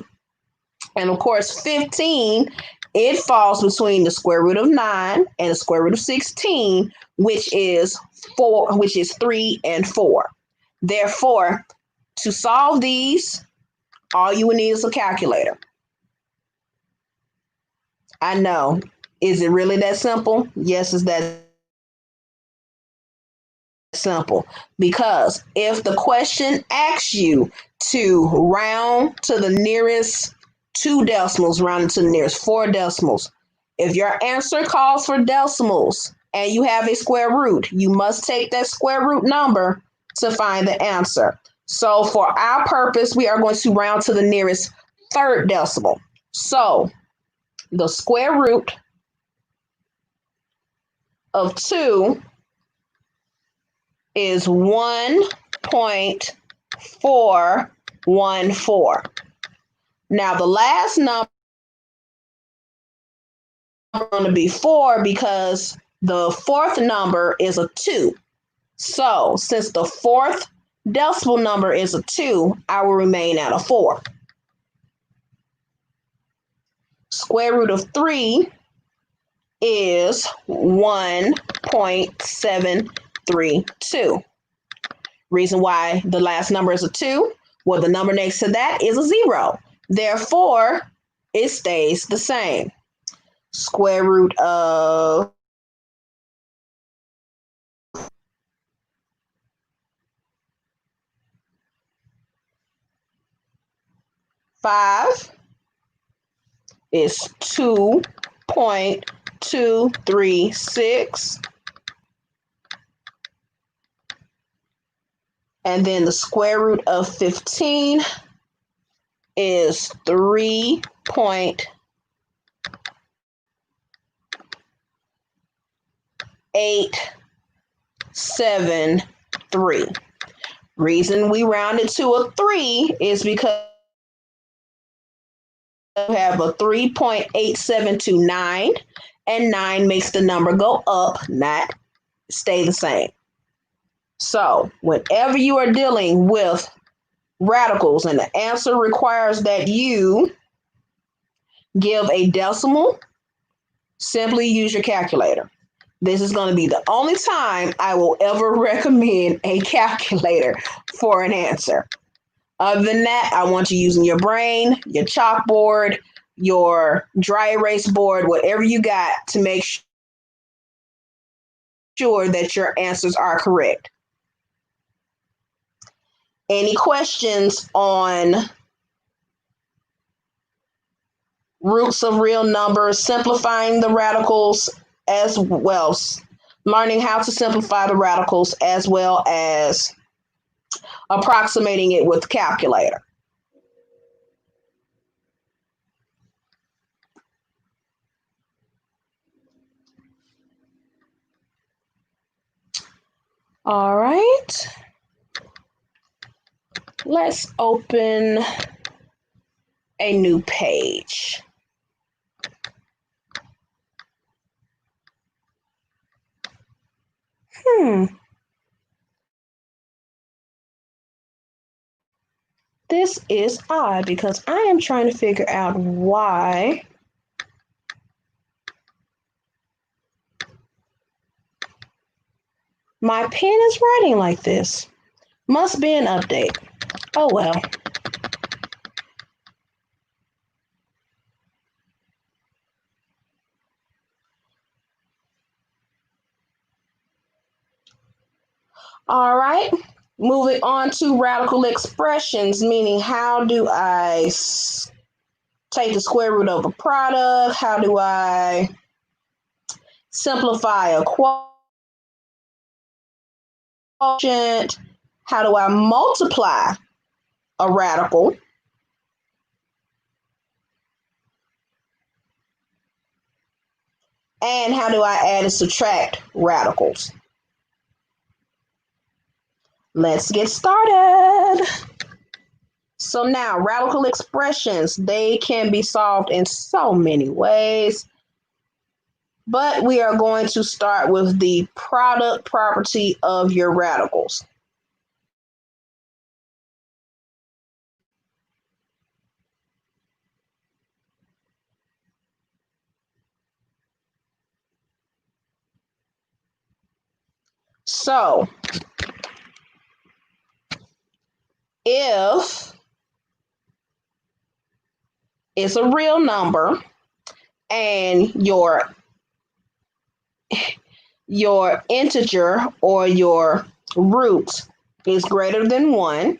Speaker 1: And of course, 15, it falls between the square root of 9 and the square root of 16, which is 3 and 4. Therefore, to solve these, all you would need is a calculator. I know. Is it really that simple? Yes, it's that simple. Because if the question asks you to round to the nearest 2 decimals, rounded to the nearest 4 decimals, if your answer calls for decimals and you have a square root, you must take that square root number to find the answer. So for our purpose, we are going to round to the nearest 3rd decimal. So the square root of 2 is 1.414. Now the last number is going to be 4 because the 4th number is a 2. So since the 4th decimal number is a 2, I will remain at a 4. Square root of 3 is 1.732. Reason why the last number is a 2, well, the number next to that is a 0. Therefore, it stays the same. Square root of 5 is 2.236. And then the square root of 15 is 3.873. Reason we rounded to a 3 is because we have a 3.8729, and 9 makes the number go up, not stay the same. So whenever you are dealing with radicals and the answer requires that you give a decimal, simply use your calculator. This is going to be the only time I will ever recommend a calculator for an answer. Other than that, I want you using your brain, your chalkboard, your dry erase board, whatever you got to make sure that your answers are correct. Any questions on roots of real numbers, simplifying the radicals, as well, learning how to simplify the radicals as well as approximating it with the calculator? All right. Let's open a new page. This is odd because I am trying to figure out why my pen is writing like this. Must be an update. Oh well. All right. Moving on to radical expressions, meaning how do I take the square root of a product? How do I simplify a quotient? How do I multiply a radical? And how do I add and subtract radicals? Let's get started. So now, radical expressions, they can be solved in so many ways. But we are going to start with the product property of your radicals. So, if it's a real number and your integer or your root is greater than 1,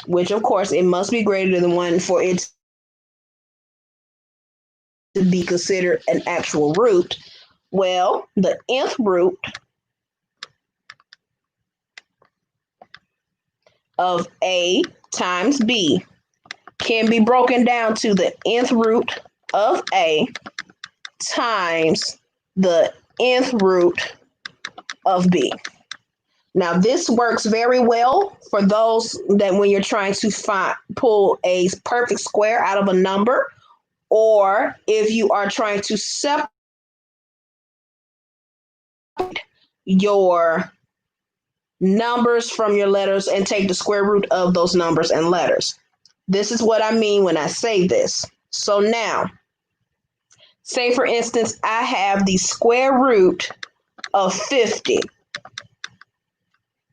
Speaker 1: which of course it must be greater than 1 for it to be considered an actual root, well, the nth root of a times b can be broken down to the nth root of a times the nth root of b. Now, this works very well for those that when you're trying to pull a perfect square out of a number, or if you are trying to separate your numbers from your letters and take the square root of those numbers and letters. This is what I mean when I say this. So now, Say, for instance, I have the square root of 50.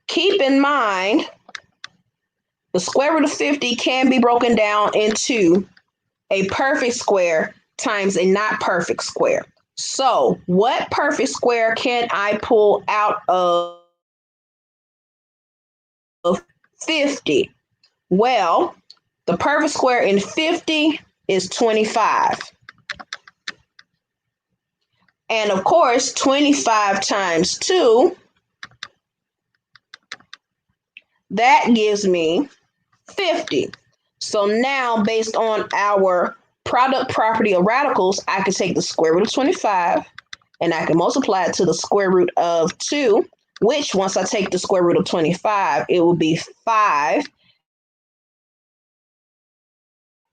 Speaker 1: Keep in mind, the square root of 50 can be broken down into a perfect square times a not perfect square. So, what perfect square can I pull out of 50? Well, the perfect square in 50 is 25. And of course, 25 times 2, that gives me 50. So now, based on our product property of radicals, I can take the square root of 25 and I can multiply it to the square root of 2, which once I take the square root of 25, it will be 5.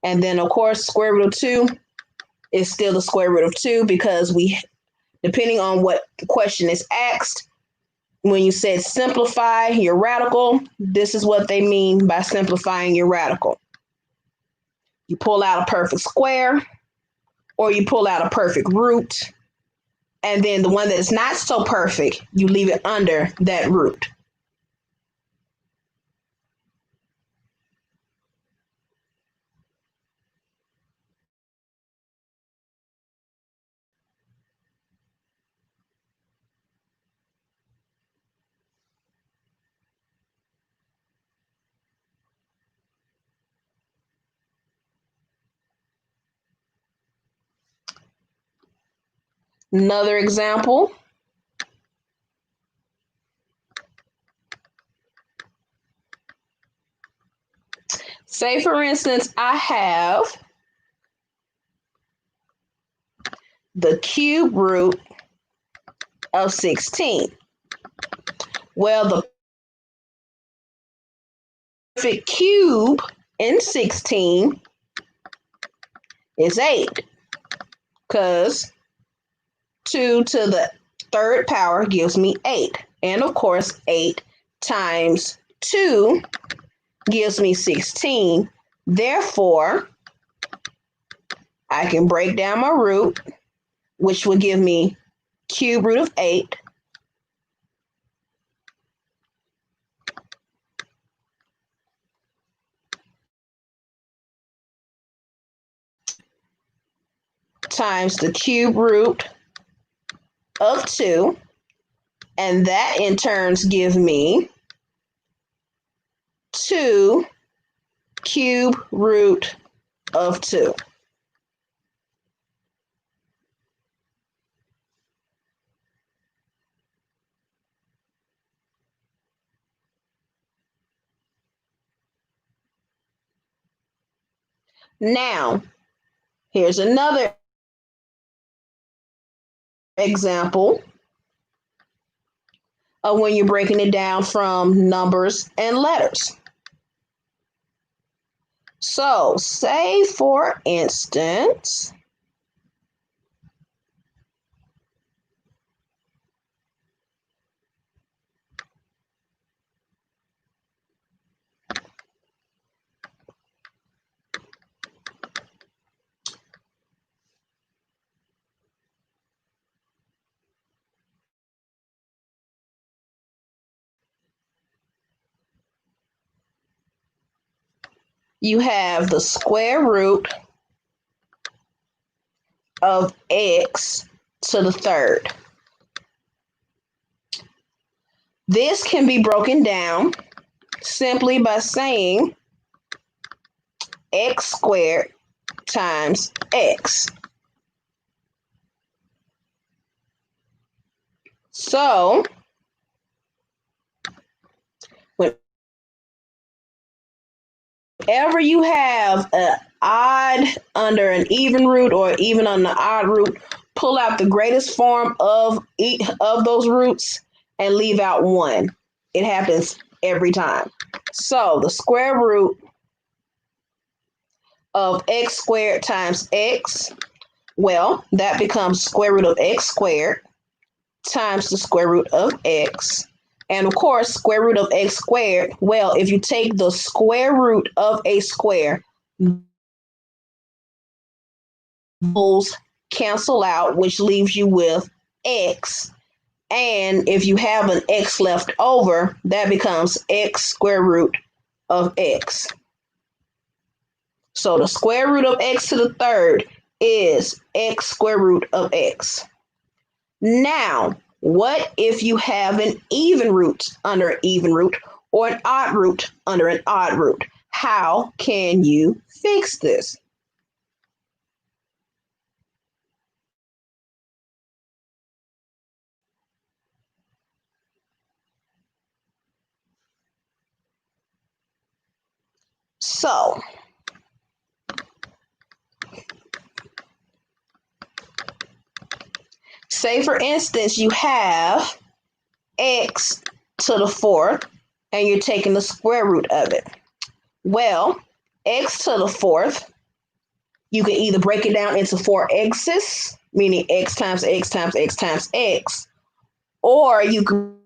Speaker 1: And then, of course, square root of 2 is still the square root of 2 because depending on what question is asked, when you said simplify your radical, this is what they mean by simplifying your radical. You pull out a perfect square or you pull out a perfect root, and then the one that's not so perfect, you leave it under that root. Another example. Say, for instance, I have the cube root of 16. Well, the perfect cube in 16 is 8, because 2 to the third power gives me 8. And of course, 8 times 2 gives me 16. Therefore, I can break down my root, which will give me cube root of 8 times the cube root of 2, and that in turn gives me 2 cube root of 2. Now, here's another example of when you're breaking it down from numbers and letters. So, say for instance, you have the square root of x to the third. This can be broken down simply by saying x squared times x. So, whenever you have an odd under an even root or even on the odd root, pull out the greatest form of each of those roots and leave out one. It happens every time. So the square root of x squared times x, well, that becomes square root of x squared times the square root of x. And of course, square root of x squared, well, if you take the square root of a square, those cancel out, which leaves you with x. And if you have an x left over, that becomes x square root of x. So the square root of x to the third is x square root of x. Now, what if you have an even root under an even root or an odd root under an odd root? How can you fix this? So, say for instance, you have x to the fourth and you're taking the square root of it. Well, x to the fourth, you can either break it down into four x's, meaning x times x times x times x, or you can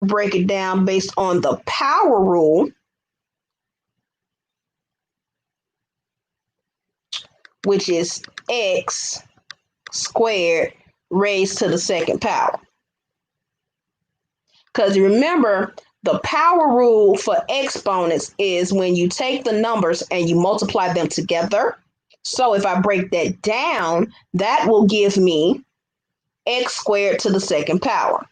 Speaker 1: break it down based on the power rule, which is x squared raised to the second power. Because remember, the power rule for exponents is when you take the numbers and you multiply them together. So if I break that down, that will give me x squared to the second power.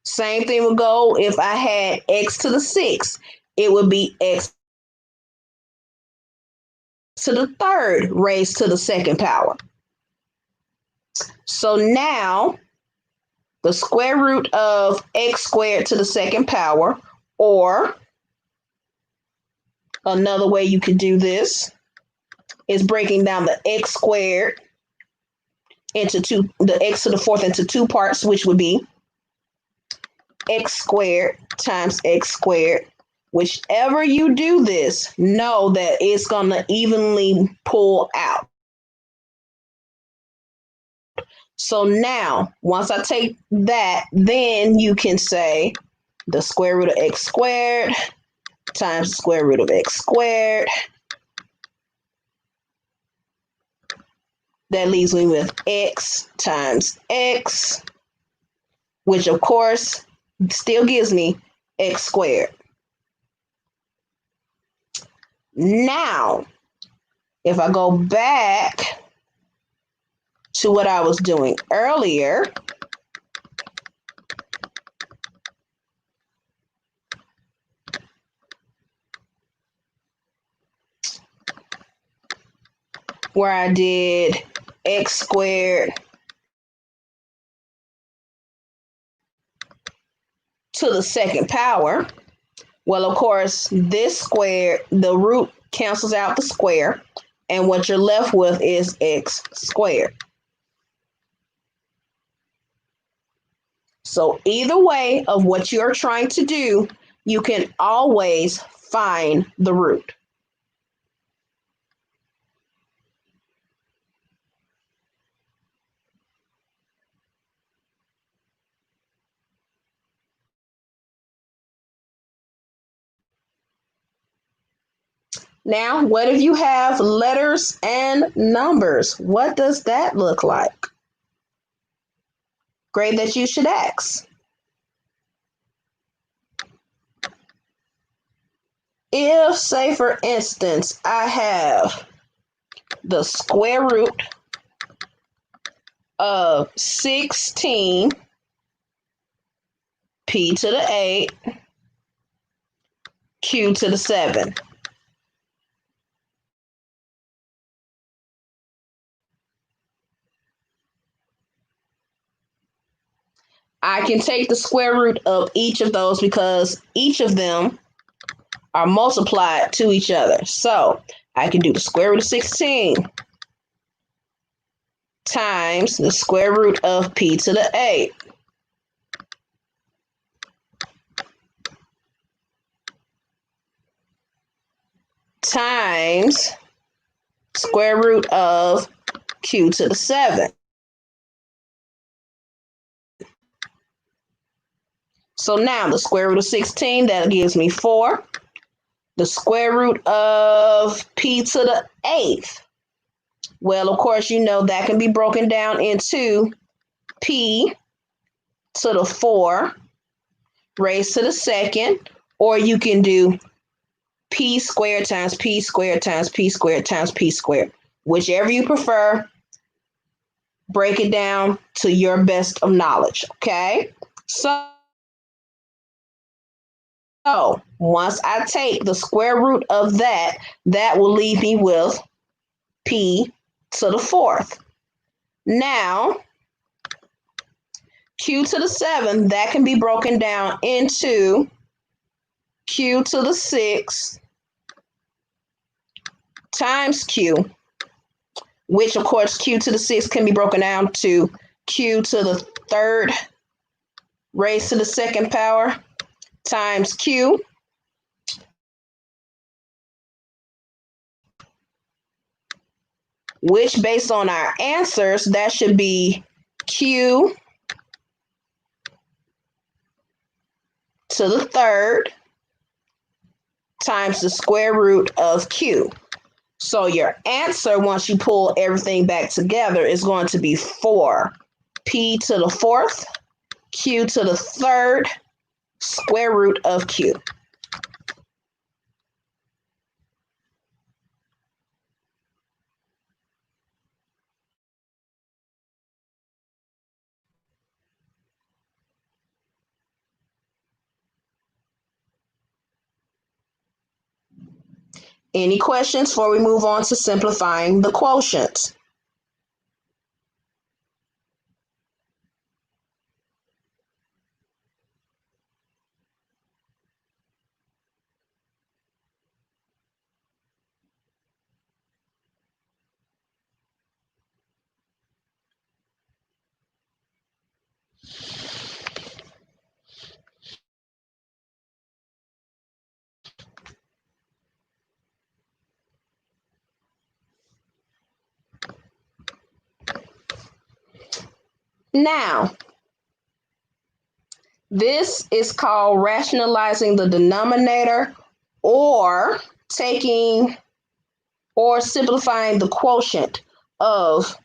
Speaker 1: Same thing would go if I had x to the sixth. It would be x to the third raised to the second power. So now the square root of x squared to the second power, or another way you could do this is breaking down the x squared into the x to the fourth into two parts, which would be x squared times x squared. Whichever you do this, know that it's going to evenly pull out. So now, once I take that, then you can say the square root of x squared times the square root of x squared. That leaves me with x times x, which of course still gives me x squared. Now, if I go back to what I was doing earlier, where I did x squared to the second power, well, of course, this square, the root cancels out the square, and what you're left with is x squared. So either way of what you're trying to do, you can always find the root. Now, what if you have letters and numbers? What does that look like? Great that you should ask. If, say, for instance, I have the square root of 16 p to the 8 q to the 7. I can take the square root of each of those because each of them are multiplied to each other. So I can do the square root of 16 times the square root of p to the 8. Times square root of q to the 7. So now the square root of 16, that gives me 4. The square root of p to the 8th, Well, of course, you know that can be broken down into p to the 4 raised to the second, or you can do p squared times p squared times p squared times p squared. Whichever you prefer, break it down to your best of knowledge, okay? So once I take the square root of that, that will leave me with p to the 4th. Now, q to the 7th, that can be broken down into q to the 6th times q, which of course q to the 6th can be broken down to q to the 3rd raised to the 2nd power times q, which based on our answers, that should be q to the 3rd times the square root of q. So your answer, once you pull everything back together, is going to be 4 p to the 4th, q to the 3rd, square root of q. Any questions before we move on to simplifying the quotients? Now, this is called rationalizing the denominator, or taking or simplifying the quotient of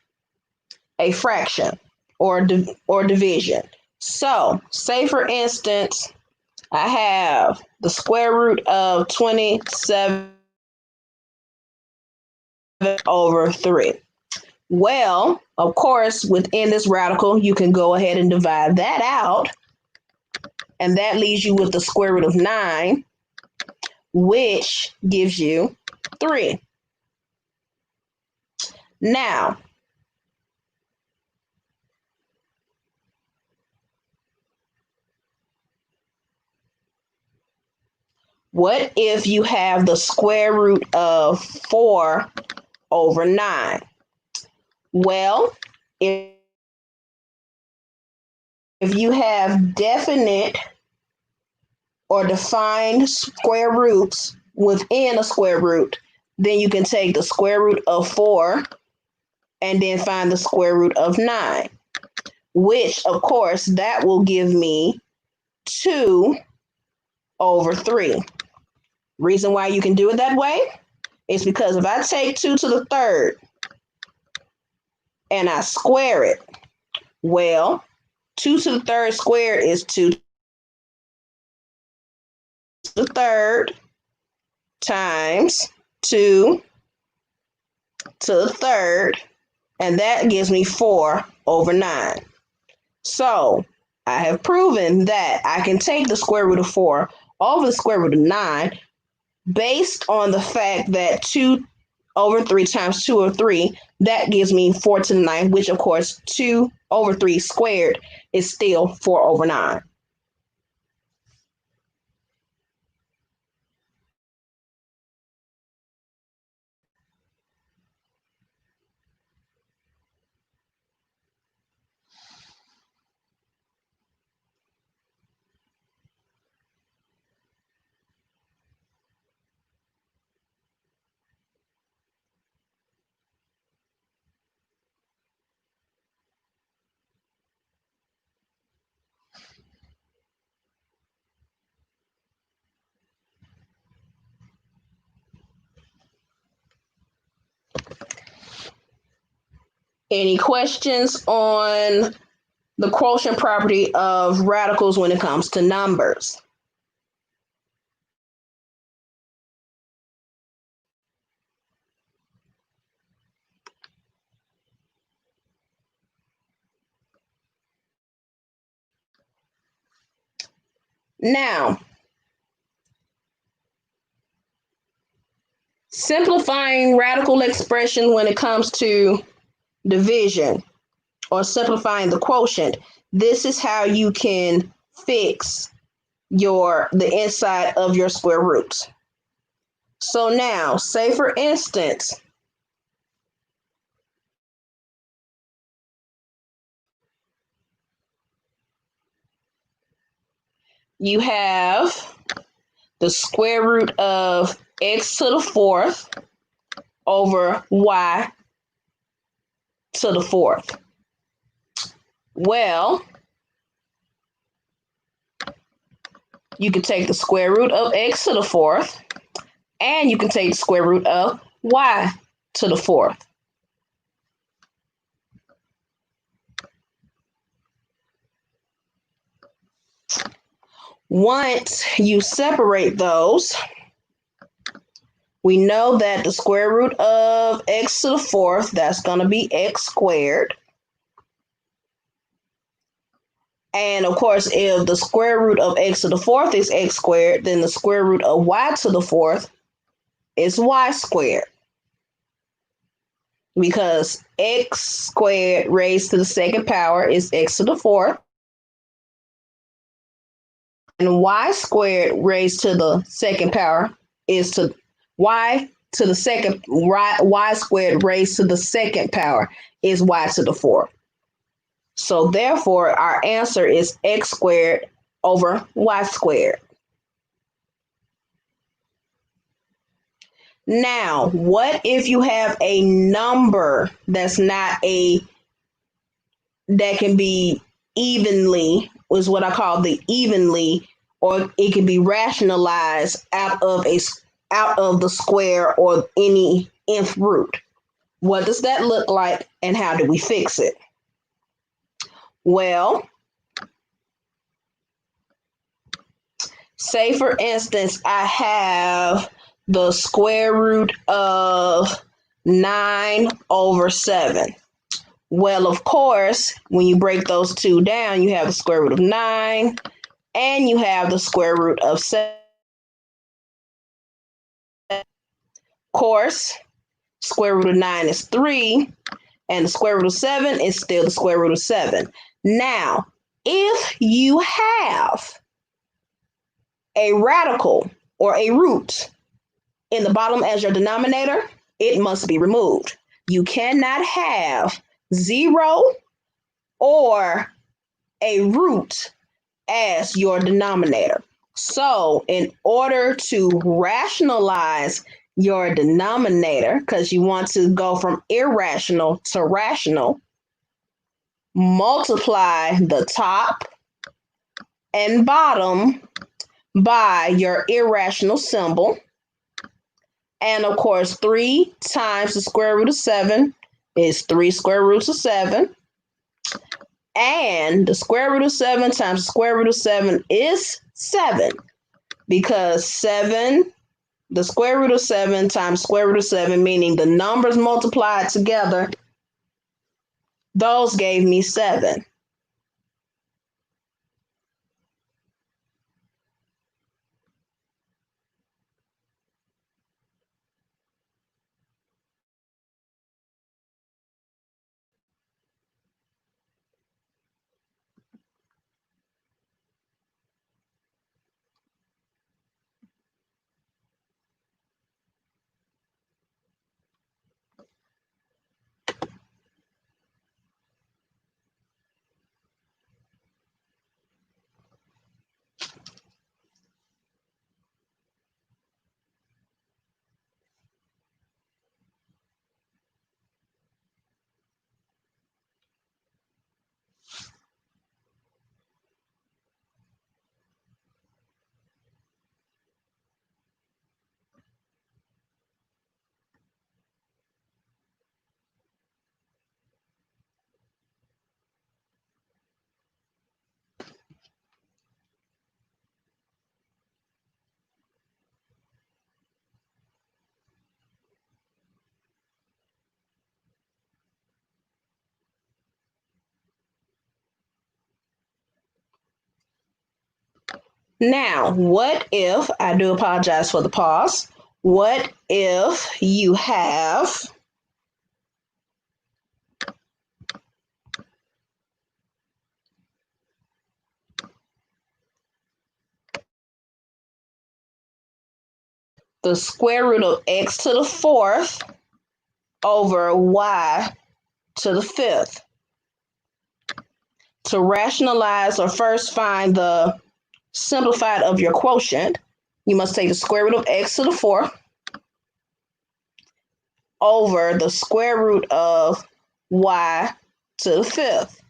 Speaker 1: a fraction or division. So, say for instance, I have the square root of 27 over 3. Well, of course, within this radical, you can go ahead and divide that out, and that leaves you with the square root of 9, which gives you 3. Now, what if you have the square root of 4 over 9? Well, if you have definite or defined square roots within a square root, then you can take the square root of 4 and then find the square root of 9, which, of course, that will give me 2 over 3. Reason why you can do it that way is because if I take 2 to the 3rd and I square it, well, 2 to the 3rd squared is 2 to the 3rd times 2 to the 3rd, and that gives me 4 over 9. So I have proven that I can take the square root of 4 over the square root of 9 based on the fact that 2 over 3 times 2 over 3, that gives me 4 to the 9, which of course 2 over 3 squared is still 4 over 9. Any questions on the quotient property of radicals when it comes to numbers? Now, simplifying radical expression when it comes to division or simplifying the quotient, this is how you can fix the inside of your square roots. So now, say for instance, you have the square root of x to the fourth over y to the fourth. Well, you can take the square root of x to the fourth, and you can take the square root of y to the fourth. Once you separate those, we know that the square root of x to the fourth, that's going to be x squared. And of course, if the square root of x to the fourth is x squared, then the square root of y to the fourth is y squared. Because x squared raised to the second power is x to the fourth. And y squared raised to the second power is to y to the second, y squared raised to the second power is y to the fourth. So therefore, our answer is x squared over y squared. Now, what if you have a number that can be evenly, is what I call the evenly, or it can be rationalized out of the square or any nth root. What does that look like, and how do we fix it? Well, say for instance, I have the square root of 9 over 7. Well, of course, when you break those two down, you have the square root of 9 and you have the square root of 7. Of course, square root of 9 is 3, and the square root of 7 is still the square root of 7. Now, if you have a radical or a root in the bottom as your denominator, it must be removed. You cannot have 0 or a root as your denominator. So, in order to rationalize your denominator, because you want to go from irrational to rational, multiply the top and bottom by your irrational symbol. And of course, 3 times the square root of 7 is 3 square roots of 7. And the square root of 7 times the square root of 7 is 7. Because 7, the square root of 7 times square root of 7, meaning the numbers multiplied together, those gave me 7. Now, what if, I do apologize for the pause, what if you have the square root of x to the fourth over y to the fifth? To rationalize or first find the simplified of your quotient, you must take the square root of x to the fourth over the square root of y to the fifth.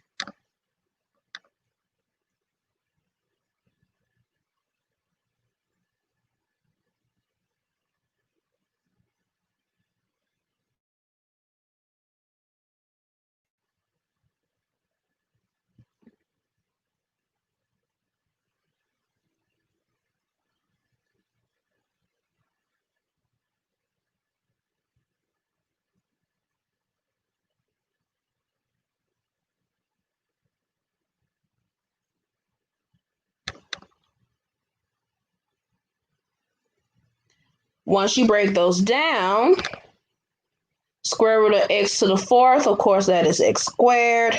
Speaker 1: Once you break those down, square root of x to the fourth, of course, that is x squared.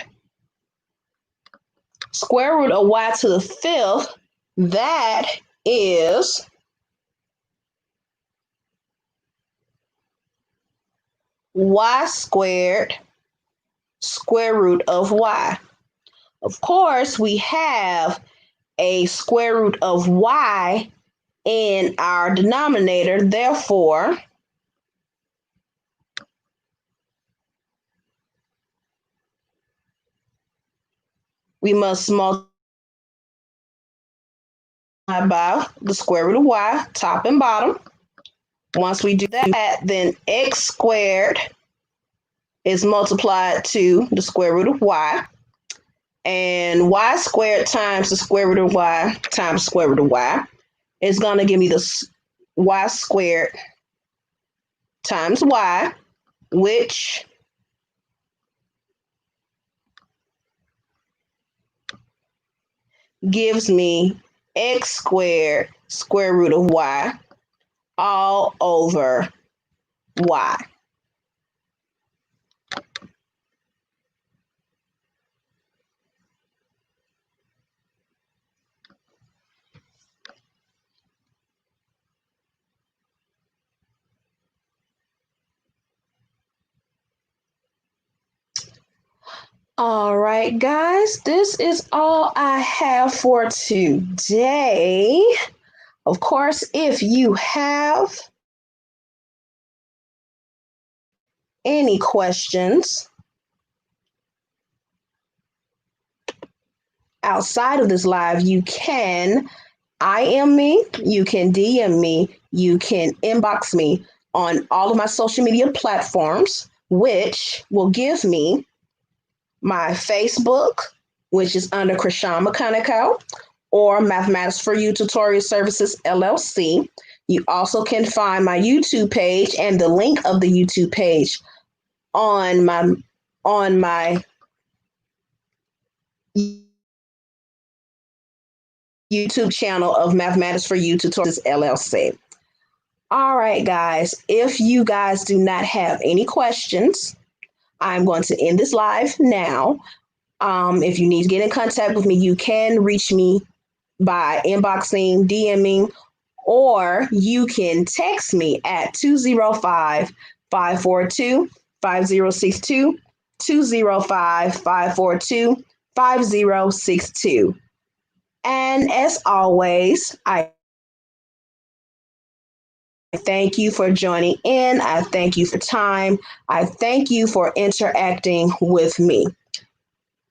Speaker 1: Square root of y to the fifth, that is y squared square root of y. Of course, we have a square root of y in our denominator. Therefore, we must multiply by the square root of y, top and bottom. Once we do that, then x squared is multiplied to the square root of y. And y squared times the square root of y times the square root of y is going to give me the y squared times y, which gives me x squared square root of y all over y. All right, guys, this is all I have for today. Of course, if you have any questions outside of this live, you can IM me, you can DM me, you can inbox me on all of my social media platforms, which will give me my Facebook, which is under Krishan Mechanico, or Mathematics for You Tutorial Services LLC. You also can find my YouTube page and the link of the YouTube page on my YouTube channel of Mathematics for You Tutorials LLC. All right, guys, if you guys do not have any questions, I'm going to end this live now. If you need to get in contact with me, you can reach me by inboxing, DMing, or you can text me at 205-542-5062, 205-542-5062. And as always, I thank you for joining in. I thank you for time. I thank you for interacting with me.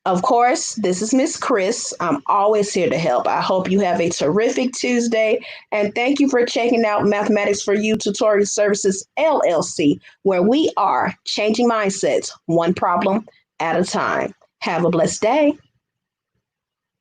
Speaker 1: Of course, this is Miss Chris. I'm always here to help. I hope you have a terrific Tuesday. And thank you for checking out Mathematics for You Tutorial Services LLC, where we are changing mindsets one problem at a time. Have a blessed day.